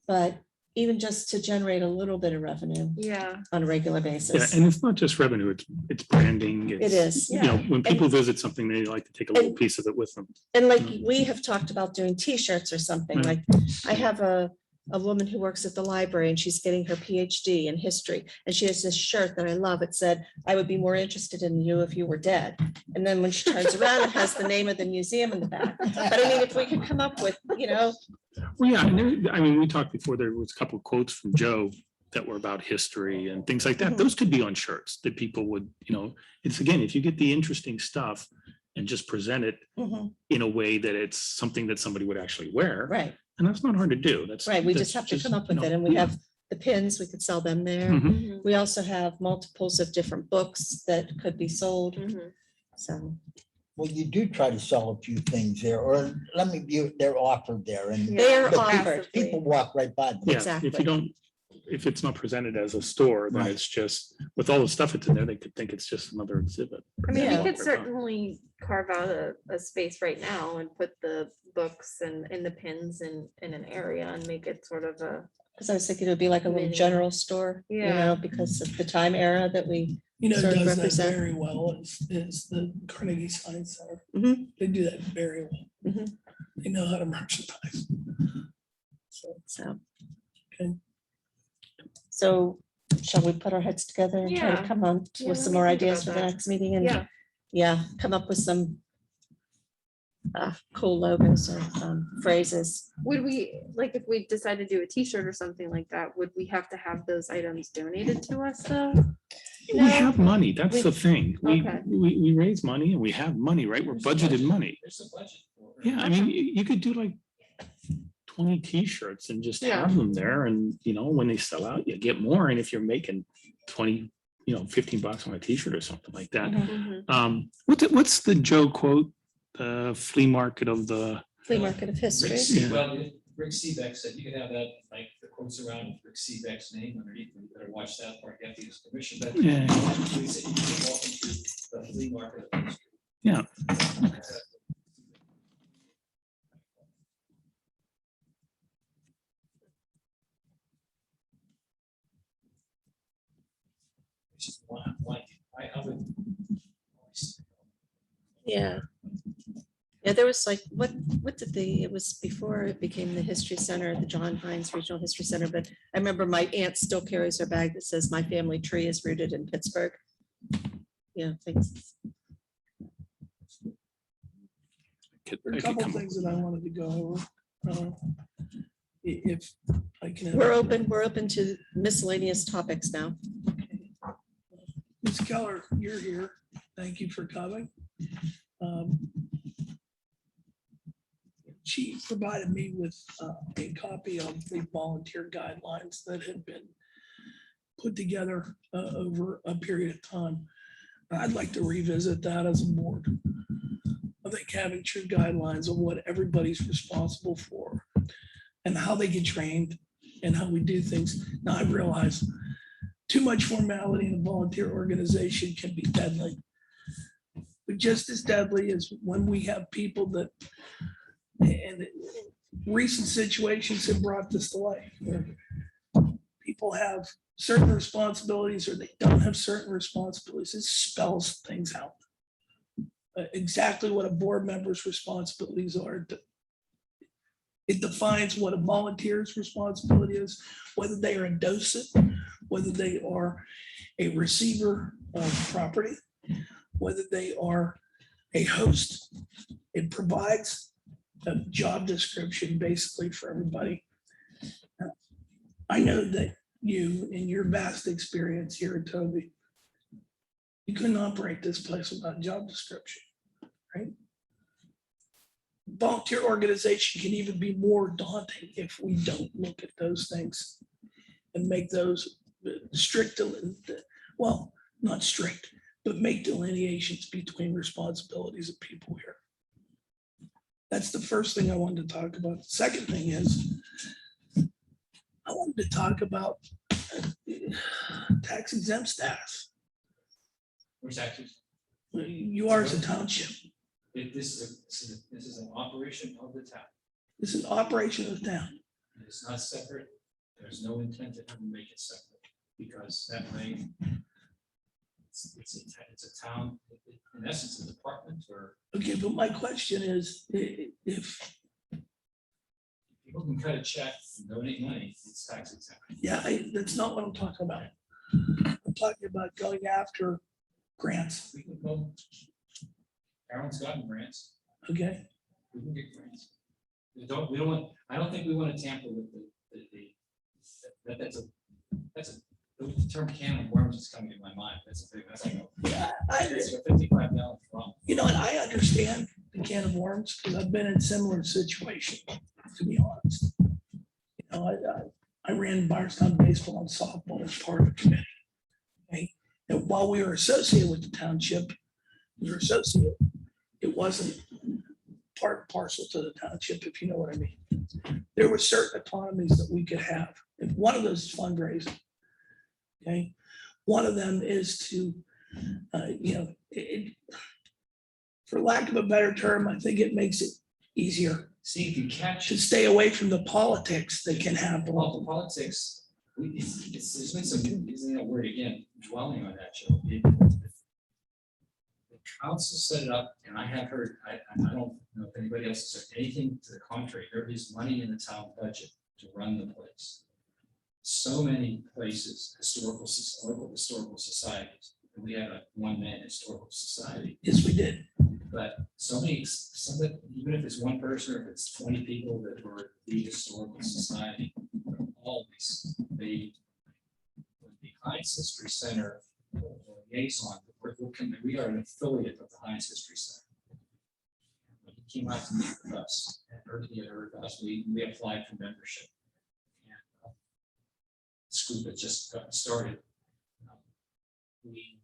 But even just to generate a little bit of revenue yeah, on a regular Yeah, basis. and it's not just revenue, it's branding. It it's, is. You know, when people visit something, they like to take a little And- piece of it with them. And like we have talked about doing T-shirts or something, Mm. like I have a woman who works at the library and she's getting her PhD in history. And she has this shirt that I love. It said, I would be more interested in you if you were dead. And then when she turns around, it has the name of the museum in the back. But I mean, if we could come up with, you know, Well, yeah, and I mean, we talked before, there was a couple of quotes from Joe that were about history and things like that. Mhm. Those could be on shirts that people would, you know, it's again, if you get the interesting stuff and just present it in a way that it's something that somebody would actually wear. right, And that's not hard to do. That's right. We that's just have to come up you with it. know, And we yeah. have the pins, we could sell them there. Mhm. mhm, We also have multiples of different books that could be sold. mhm. So, Well, you do try to sell a few things there, or let me view, they're offered there and Yeah, They're but offered. people walk right by them. Yeah, if Exactly. you don't, if it's not presented as a store, then Right. it's just, with all the stuff that's in there, they could think it's just another exhibit. I mean, Yeah. we could certainly carve out a space right now and put the books and the pins in an area and make it sort of a, because I was thinking it would be like a little Mini. general store, you Yeah. know, because of the time era that we, You know, Sort of does that represent- very well is the Carnegie Science Center. Mhm. They do that very well. Mhm. They know how to merchandise. so. Okay. So shall we put our heads together and try to Yeah. come on Yeah, with let some me more think ideas about for the that. next meeting and, yeah, yeah, come up with some cool logos or phrases. would we, like, if we decide to do a t-shirt or something like that, would we have to have those items donated to us though? We No, have money, that's we- the thing. Okay. We raise money and we have money, right? We're budgeted money. There's a budget for it. Yeah, I mean, you could do like 20 T-shirts and just Yeah. have them there and, you know, when they sell out, you get more. And if you're making 20, you know, $15 on a T-shirt or something like that. Mhm. Mhm. What's the Joe quote? The flea market of the, Flea market of Rick history. Se- well, Rick Seebeck said you could have that, like, the quotes around Rick Seebeck's name underneath, you better watch that part, you have to use permission, but. Yeah. He said you can walk into the flea market of history. Yeah. It's just one, I would. Yeah. Yeah, there was like, what did it was before it became the History Center, the John Hines Regional History Center, but I remember my aunt still carries her bag that says, my family tree is rooted in Pittsburgh. Yeah, things. There are I a could couple come up things that I wanted to go over. If I can. We're open to miscellaneous topics now. Ms. Keller, you're here. Thank you for coming. She provided me with a copy of the volunteer guidelines that had been put together over a period of time. I'd like to revisit that as a board. I think having true guidelines of what everybody's responsible for and how they get trained and how we do things. Now, I realize too much formality in a volunteer organization can be deadly. But just as deadly as when we have people that, and recent situations have brought this to light. Where people have certain responsibilities or they don't have certain responsibilities. It spells things out. Exactly what a board member's responsibilities are. It defines what a volunteer's responsibility is, whether they are a docent, whether they are a receiver of property, whether they are a host. It provides a job description basically for everybody. I know that you, in your vast experience here at Toby, you couldn't operate this place without a job description, right? Volunteer organization can even be more daunting if we don't look at those things and make those strict, well, not strict, but make delineations between responsibilities of people here. That's the first thing I wanted to talk about. The second thing is, I wanted to talk about tax exempt status. Where's actually, You are as a township. this is an operation of the town. This is operation of the town. It's not separate. There's no intent to ever make it separate, because that way it's a town, in essence, a department where Okay, but my question is, if, people can cut a check and donate money, it's tax exempt. yeah, that's not what I'm talking about. I'm talking about going after grants, We can go, Aaron's gotten grants, okay? we can get grants. We don't want, I don't think we want to tamper with that's a, the term can of worms is coming to my mind. That's a big, that's like Yeah, it's a $55 drum. you know, and I understand the can of worms, because I've been in similar situations, to be honest. You know, I ran Bardstown baseball and softball as part of the committee. Okay, and while we were associated with the township, we were associated, it wasn't part and parcel to the township, if you know what I mean. There were certain autonomies that we could have, and one of those is fundraising. Okay, one of them is to, you know, for lack of a better term, I think it makes it easier See, if you catch to stay away from the politics that can happen. well, the politics, there's been some, using that word again, dwelling on that, Joe. The council set it up, and I have heard, I don't know if anybody else has said anything to the contrary. There is money in the town budget to run the place. So many places, historical societies, and we have a one-man historical society. Yes, we did. But somebody, even if it's one person or if it's 20 people that were the historical society, always the Heinz History Center liaison, we are an affiliate of the Heinz History Center. When he came out to meet with us, and he had heard us, we applied for membership. And this group had just gotten started. We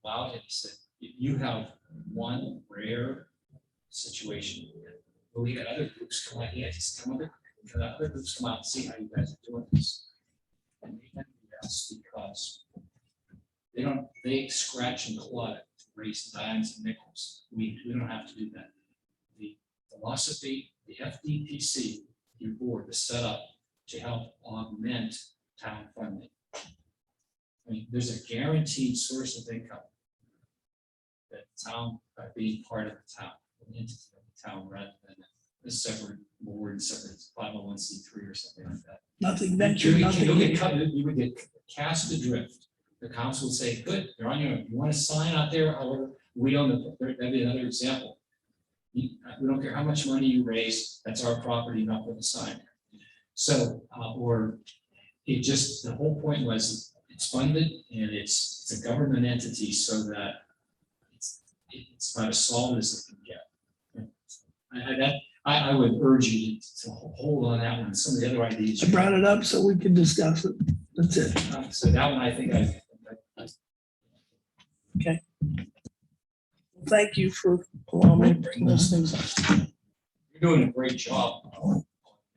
allowed him, he said, you have one rare situation. But we had other groups come out, he had to come other groups come out and see how you guys are doing this. And they had to be asked because they scratch and claw it to raise dimes and nickels. We don't have to do that. The philosophy, the FDPC, your board is set up to help augment town funding. I mean, there's a guaranteed source of income that town, by being part of the town, an entity of the town, rather than a separate board, separate 501c3 or something like that. Nothing ventured, nothing gained. You would get cast adrift. The council would say, good, you're on your own. You want to sign out there, however, we own the, that'd be another example. We don't care how much money you raise, that's our property, not put a sign. So, or it just, the whole point was it's funded and it's a government entity so that it's about as solid as it can get. I would urge you to hold on that one. Some of the other ideas. I brought it up so we could discuss it. That's it. So that one, I think Thank you for allowing me to bring those things up. you're doing a great job.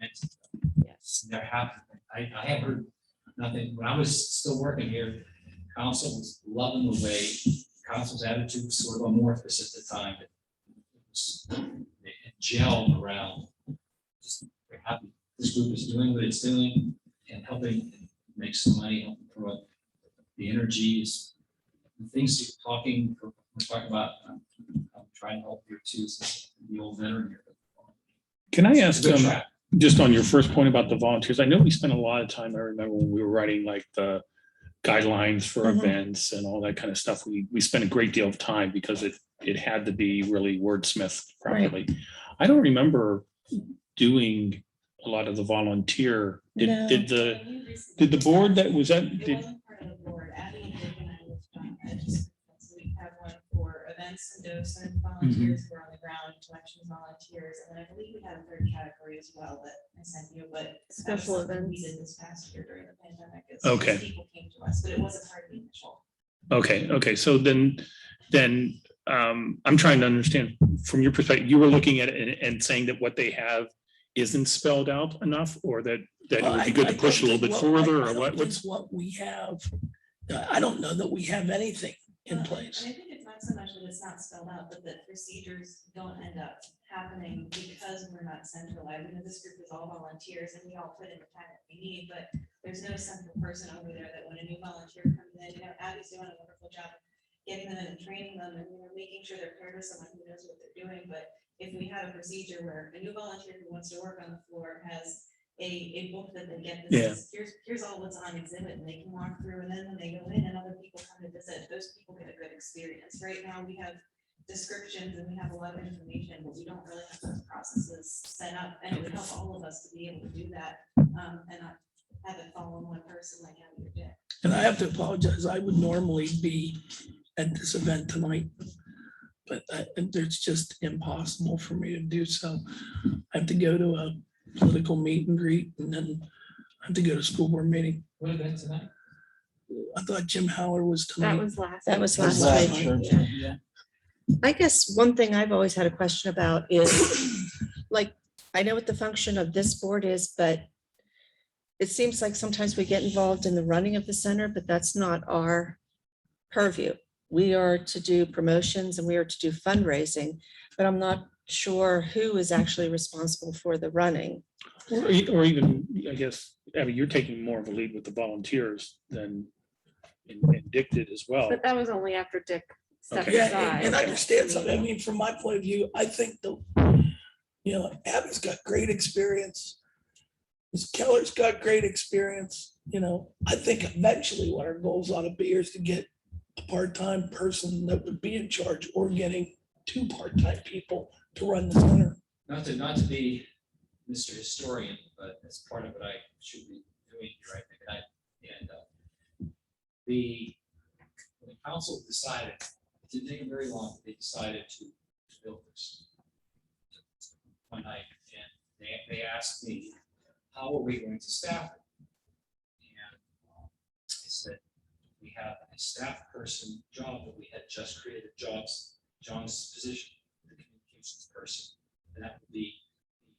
Yes. There have, I have heard nothing, when I was still working here, council was loving the way, council's attitude was sort of amorphous at the time. It gelled around, just they're happy, this group is doing what it's doing and helping make some money, helping promote the energy is, the things you're talking, we're talking about, I'm trying to help here too, since the old veteran here. Can I ask, Good track. just on your first point about the volunteers, I know we spent a lot of time, I remember when we were writing like the guidelines for Mhm. events and all that kind of stuff. We spent a great deal of time because it had to be really wordsmithed properly. I don't remember doing a lot of the volunteer. No. Did the board that was that, It did, wasn't part of the board. Abby and Jake and I was from it. So we have one for events and docent volunteers who are on the ground, collection volunteers, and then I believe we had a third category as well that I sent you, but that was Special something we events. did this past year during the pandemic. is Okay. People came to us, but it wasn't part of the initial. okay, so then I'm trying to understand from your perspective, you were looking at it and saying that what they have isn't spelled out enough, or that it would be good to push a little bit further, or what? What's, What we have, I don't know that we have anything in Well, place. And I think it's not so much that it's not spelled out, but that procedures don't end up happening because we're not centralized. You know, this group is all volunteers and we all put in the time that we need, but there's no central person over there that when a new volunteer comes in, you know, Abby's doing a wonderful job of getting them in and training them and, you know, making sure they're paired with someone who knows what they're doing. But if we had a procedure where a new volunteer who wants to work on the floor has a book that they get, this is, here's all what's on exhibit, and they can walk through, and then when they go in and other people come to visit, those people get a good experience. Right now, we have descriptions and we have a lot of information, but we don't really have those processes set up, and it would help all of us to be able to do that, and not have it fall on one person like Abby or Dick. And I have to apologize. I would normally be at this event tonight, but it's just impossible for me to do so. I have to go to a political meet and greet, and then I have to go to school board meeting. What event tonight? I thought Jim Howler was That tonight. was last. That was week. last week. Sure. Yeah. Yeah. I guess one thing I've always had a question about is, like, I know what the function of this board is, but it seems like sometimes we get involved in the running of the center, but that's not our purview. We are to do promotions and we are to do fundraising, but I'm not sure who is actually responsible for the running. or even, I guess, Abby, you're taking more of a lead with the volunteers than and Dick did as well. But that was only after Dick stepped Okay. Yeah, aside. and understand something. I mean, from my point of view, I think Abby's got great experience. Ms. Keller's got great experience. I think eventually what our goals ought to be is to get a part-time person that would be in charge, or getting 2 part-time people to run the center. Not to be Mr. Historian, but that's part of what I should be doing here, I think. When the council decided, it didn't take them very long, they decided to build this one night, and they asked me, how are we going to staff it? And I said, we have a staff person job, but we had just created John's position, the communications person, and that would be the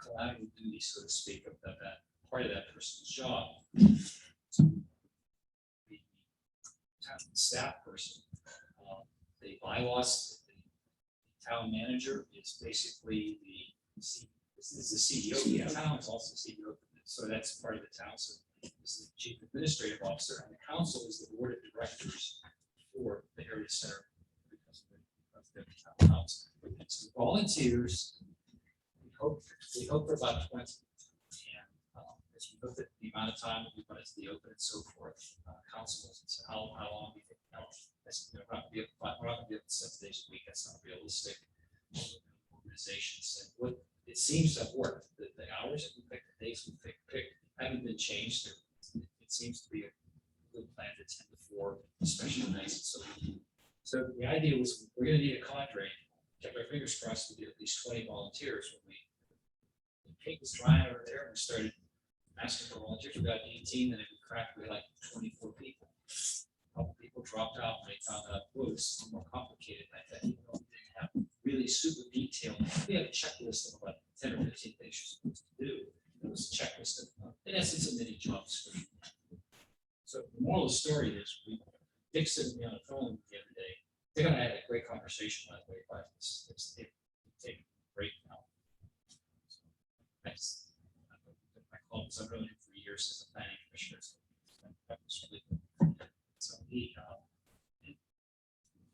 collateral duty, so to speak, of that part of that person's job. So, the town staff person, the bylaws, the town manager is basically this is the CEO of the town, is also CEO, so that's part of the town. So this is the chief administrative officer, and the council is the board of directors for the Heritage Center because of the town council. So volunteers, we hope for about 20. And as we looked at the amount of time we wanted to be open and so forth, council said, how long do you think? We're not going to be able to 7 days a week. That's not realistic. Organizations, and what it seems to have worked. The hours that we picked, the days we picked haven't been changed. It seems to be a good plan to 10 to 4, especially nights. So the idea was we're going to need a cadre. Kept our fingers crossed to get at least 20 volunteers. When the paint was drying over there, and we started asking for volunteers. We got 18, and it cracked. We had like 24 people. A couple people dropped out when they found out it was more complicated. I thought, even though we didn't have really super detailed, we had a checklist of about 10 or 15 things you're supposed to do. It was a checklist of, in essence, a mini job description. So the moral of the story is, Dick said to me on the phone the other day, they're gonna have a great conversation, by the way, but they take a break now. Thanks. I called, because I've known him for years as a planning commissioner. So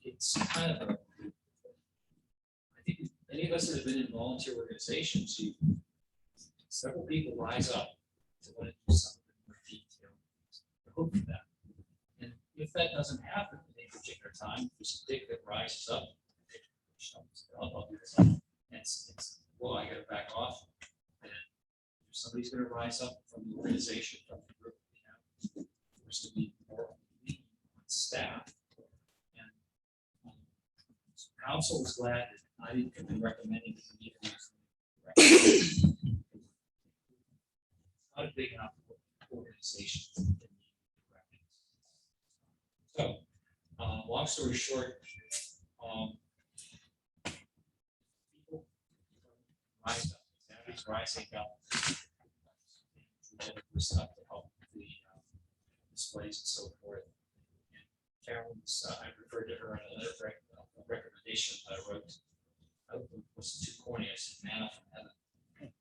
it's kind of I think any of us that have been in volunteer organizations, several people rise up to want to do something more detailed. I hope for that. And if that doesn't happen at any particular time, there's a dick that rises up. I'll do this. And it's well, I gotta back off. And somebody's gonna rise up from the organization, from the group we have. There's to be more staff. And so council was glad that I didn't come in recommending that we need not a big enough organization. So, long story short, people rise up, families rising up. For stuff to help the displays and so forth. And Carolyn's, I referred to her in another recommendation that I wrote. I was too corny. I said, manna from heaven.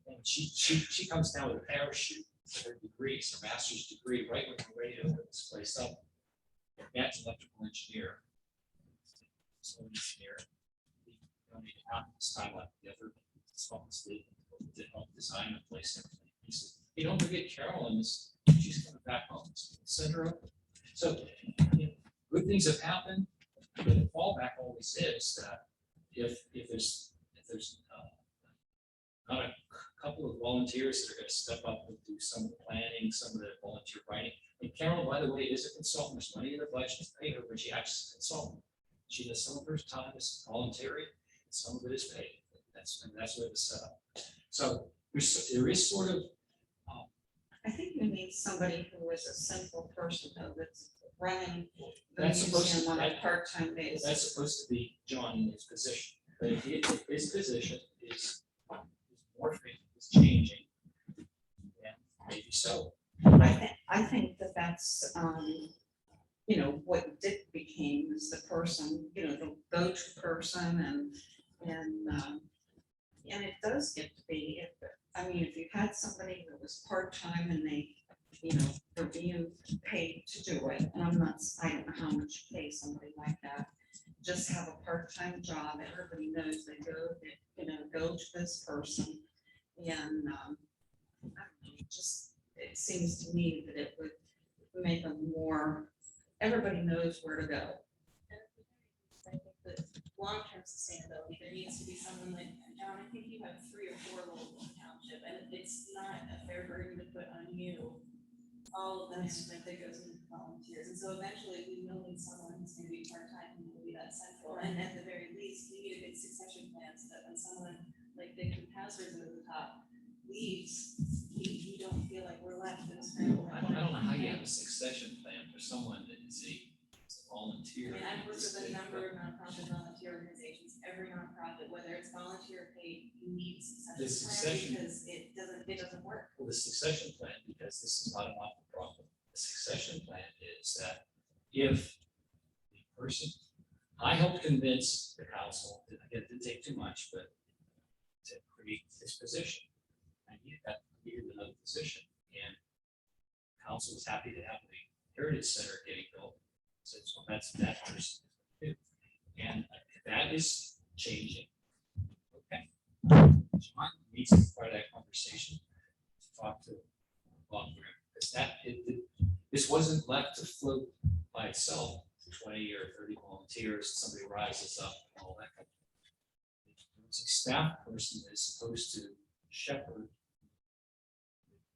And she comes down with a parachute, her degrees, her master's degree, right when we're ready to open this place up. Advanced electrical engineer. So engineer. We don't need to have this time like the other responsibility to help design the place. And everything. He said, hey, don't forget Carolyn, she's coming back home. Send her up. So you know, good things have happened, but the fallback always is that if there's not a couple of volunteers that are going to step up and do some of the planning, some of the volunteer writing. And Carolyn, by the way, is a consultant. There's money in the budget to pay her, but she acts as a consultant. She does some of her time as voluntary, and some of it is paid. That's what it's set up. So there is sort of. I think we need somebody who is a simple person though, that's running the That's supposed to- museum on a that- part-time basis. That's supposed to be John in his position, but if his position is morphing, is changing, then maybe so. I think that that's, you know, what Dick became is the person, you know, the go-to person and it does get to be, if you had somebody that was part-time and they, you know, they're being paid to do it, and I don't know how much you pay somebody like that. Just have a part-time job, everybody knows they go to this person. And, I don't know, it seems to me that it would make them more, everybody knows where to go. I think that long-term sustainability, there needs to be someone like, John, I think you have 3 or 4 local township, and it's not a fair burden to put on you. All of them, like, that goes into volunteers, and so eventually we will need someone who's gonna be part-time, who will be that central, and at the very least, we need a good succession plan, so that when someone like Dick, who has risen to the top, leaves, we don't feel like we're left in a scramble. I don't know how you have a succession plan for someone that is a volunteer. I mean, I've worked with a number of nonprofit volunteer organizations, every nonprofit, whether it's volunteer or paid, you need The succession plan succession- because it doesn't work. Well, the succession plan, because this is not a not-for-profit, the succession plan is that if the person, I helped convince the council, it didn't take too much, but to create this position. I needed another position, and council was happy to have the Heritage Center getting built. So that's that person. And that is changing. Okay. John needs to start that conversation to talk to Bob Grimm, because this wasn't left to float by itself, 20 or 30 volunteers, somebody rises up and all that. It's a staff person that is supposed to shepherd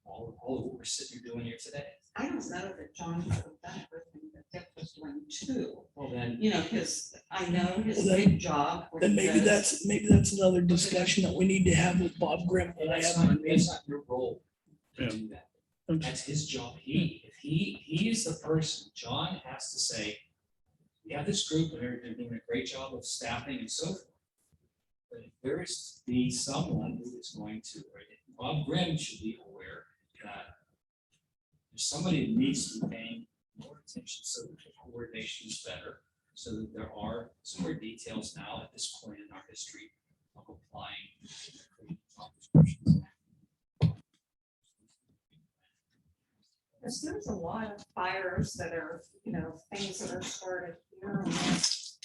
all of what we're sitting here doing here today. I don't know that John could have done everything that Dick was doing too, Well, then, you know, because I know his Well, then- big job. where Then he maybe goes- that's another discussion that we need to have with Bob Grimm. When I that's have my not, meeting. that's not your role to Yeah. do that. That's his job. If he is the person, John has to say, we have this group and they're doing a great job of staffing and so forth. But if there is to be someone who is going to, or Bob Grimm should be aware that there's somebody that needs to be paying more attention so that the coordination is better, so that there are some more details now at this point in our history of applying job descriptions. Because there's a lot of fires that are, you know, things that are started here and there.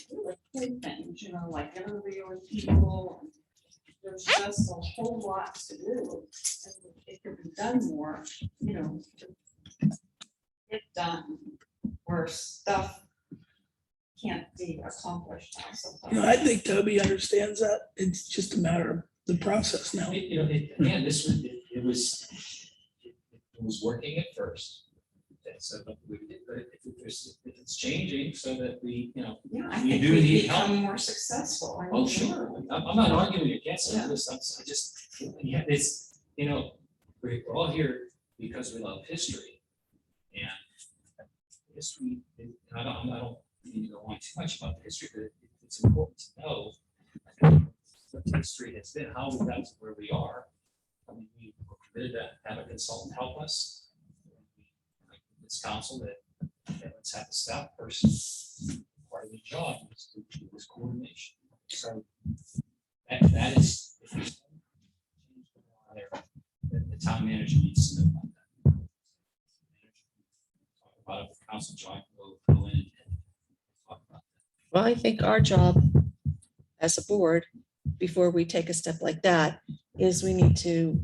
Really big things, you know, like interviewing people. And there's just a whole lot to do. And it could be done more, you know, to get done where stuff can't be accomplished now sometimes. You know, I think Toby understands that. It's just a matter of the process now. Again, it was working at first. Okay, so but if it's changing so that we, Yeah, I we think do we need help. become more successful. I mean, Oh, sure. I'm not arguing against Yeah. it. I just, yeah, it's, we're all here because we love history. And history, I don't need to go on too much about the history, but it's important to know what the history has been, how we got to where we are. I mean, we were committed to have a consultant help us. Like this council that let's have a staff person, part of the job is to do this coordination. So that is, if there's change going on there, the town manager needs to know about that. Talk about it with council joint, will go in and talk about that. Well, I think our job as a board, before we take a step like that, is we need to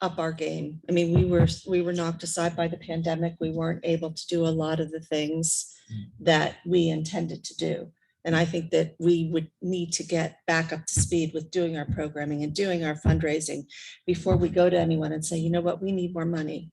up our game. I mean, we were knocked aside by the pandemic. We weren't able to do a lot of the things that we intended to do. And I think that we would need to get back up to speed with doing our programming and doing our fundraising before we go to anyone and say, you know what, we need more money.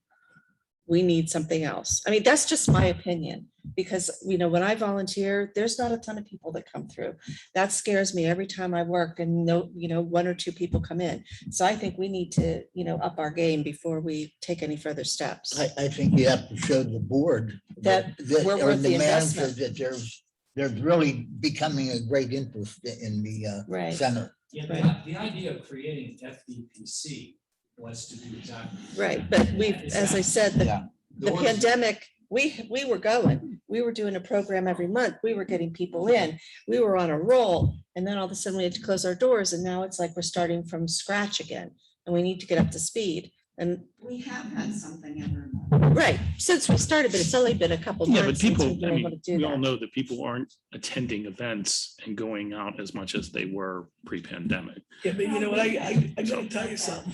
We need something else. I mean, that's just my opinion, because, you know, when I volunteer, there's not a ton of people that come through. That scares me every time I work and no, you know, 1 or 2 people come in. So I think we need to, you know, up our game before we take any further steps. I think you have to show the board That we're or worth the manager investment. that there's really becoming a great interest in the Right. center. Yeah, Right. the idea of creating FDPC was to do exactly. Right, but we, as I said, Yeah. the pandemic, we were going, we were doing a program every month. We were getting people in, we were on a roll. And then all of a sudden we had to close our doors, and now it's like we're starting from scratch again and we need to get up to speed. And We have had something every month. right, since we started, but it's only been a couple Yeah, but months since people, we've been I able to mean, do we all that. know that people aren't attending events and going out as much as they were pre-pandemic. Yeah, but you know what, I gotta tell you something.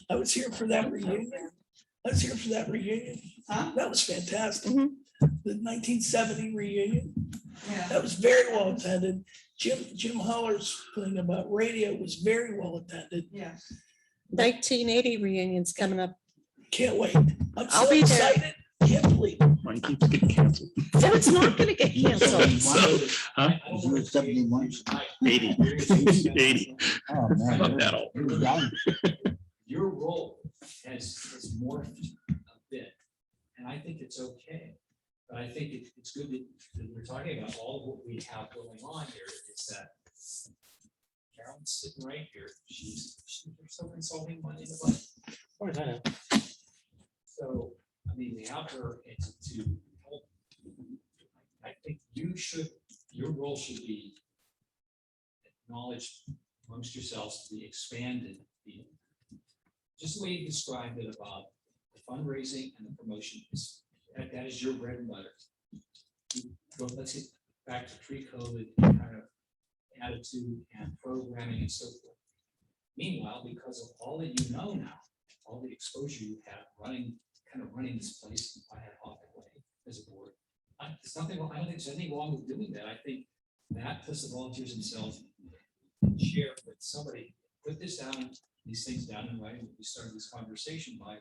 I was here for that reunion. Huh? That was fantastic. Mhm. The 1970 reunion, Yeah. that was very well attended. Jim Holler's thing about radio was very well attended. Yeah. 1980 reunions coming up. Can't wait. I'm I'll so be there. excited. Can't believe it. Mine keeps getting canceled. So it's not gonna get canceled. So, huh? You were 71. 80. 80. Oh, I'm man. not that old. You're young. Your role has morphed a bit, and I think it's okay. But I think it's good that we're talking about all of what we have going on here, is that Carolyn's sitting right here, she's so consulting money in the budget. As far as I know. So, I mean, we have her to help. I think your role should be acknowledged amongst yourselves, to be expanded. Just the way you described it about the fundraising and the promotion, that is your bread and butter. Let's get back to pre-COVID kind of attitude and programming and so forth. Meanwhile, because of all that you know now, all the exposure you have running this place in a ad hoc way as a board, I don't think there's anything wrong with doing that. I think that plus the volunteers themselves share with somebody, put these things down in writing. We started this conversation by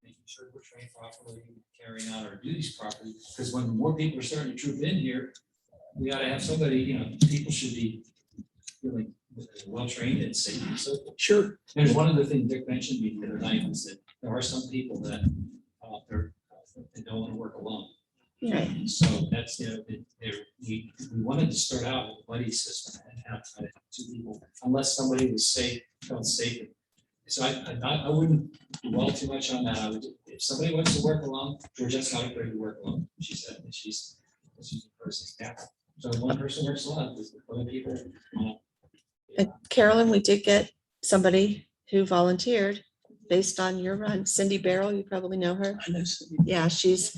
making sure we're trained properly, carrying out our duties properly, because when more people are starting to troop in here, we ought to have somebody, you know, people should be really well-trained and safe and so forth. Sure. There's one other thing Dick mentioned to me the other night, was that there are some people that they don't want to work alone. Right. So that's, you know, we wanted to start out with a buddy system and have 2 people, unless somebody was felt safe. So I wouldn't dwell too much on that. I would, if somebody wants to work alone, Georgette's not afraid to work alone. She said that she's a person. Yeah. So one person works alone, with other people. And Carolyn, we did get somebody who volunteered based on your run. Cindy Barrel, you probably know her. I know, Cindy. Yeah, she's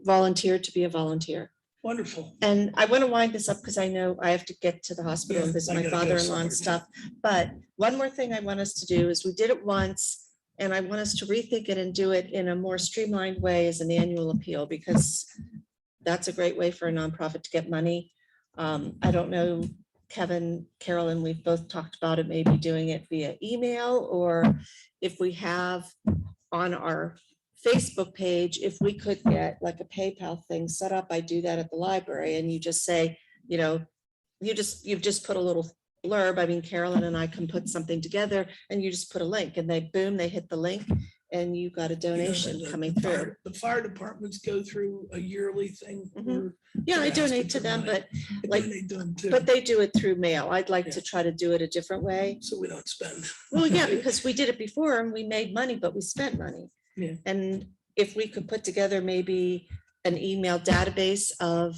volunteered to be a volunteer. Wonderful. And I want to wind this up because I know I have to get to the hospital and Yeah, visit I my gotta go father-in-law somewhere. and stuff. But one more thing I want us to do is we did it once, and I want us to rethink it and do it in a more streamlined way as an annual appeal, because that's a great way for a nonprofit to get money. I don't know, Kevin, Carolyn, we've both talked about it, maybe doing it via email, or if we have on our Facebook page, if we could get like a PayPal thing set up. I do that at the library, and you just say, you know, you've just put a little blurb. I mean, Carolyn and I can put something together, and you just put a link, and they hit the link, and you got a You know, donation the- coming the through. fire- The fire departments go through a yearly thing. Mhm. where Yeah, I they're asking donate to for them, money. but I like- donate to them too, but they do it through mail. I'd like Yeah. to try to do it a different way. so we don't spend. Well, yeah, because we did it before and we made money, but we spent money. Yeah. And if we could put together maybe an email database of,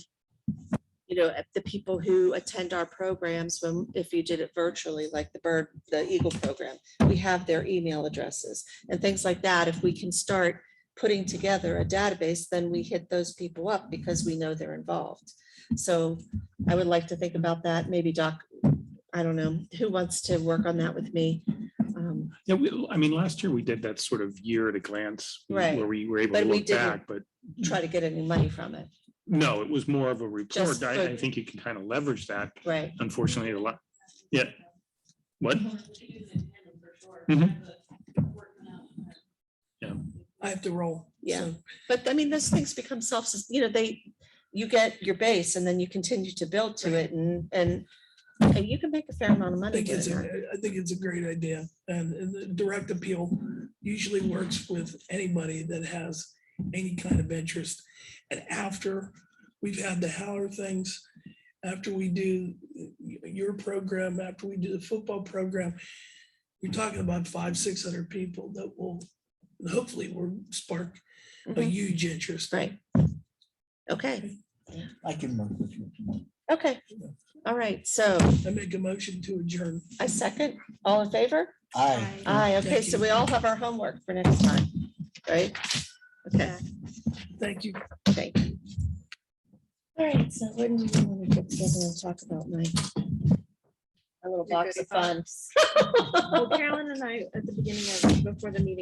you know, the people who attend our programs, when, if you did it virtually, like the Eagle program, we have their email addresses and things like that. If we can start putting together a database, then we hit those people up because we know they're involved. So I would like to think about that. Maybe Doc, I don't know, who wants to work on that with me? Yeah, I mean, last year we did that sort of year at a glance. Right. Where we were able But to we look didn't back, but Try to get any money from it, no, it was more of a report. Just I for- think you can kind of leverage that. right? Unfortunately, a lot. Yeah. What? I have to roll. Yeah. so. But I mean, those things become you know, you get your base and then you continue to build to it and you can make a fair amount of I money think it's, doing that. I think it's a great idea, and the direct appeal usually works with anybody that has any kind of interest. And after we've had the Howler things, after we do your program, after we do the football program, you're talking about 500-600 people that will hopefully will spark a Mhm. huge interest. Right. Okay, I can work with you. okay. All right, so I make a motion to adjourn. I second, all in favor? Aye. Aye, okay, Thank so you. we all have our homework for next time, right? Okay, Thank you. thank you. All right, so when do you want to get together and talk about my little Your box goodie of fun? Well, Carolyn and I, at the beginning of, before the meeting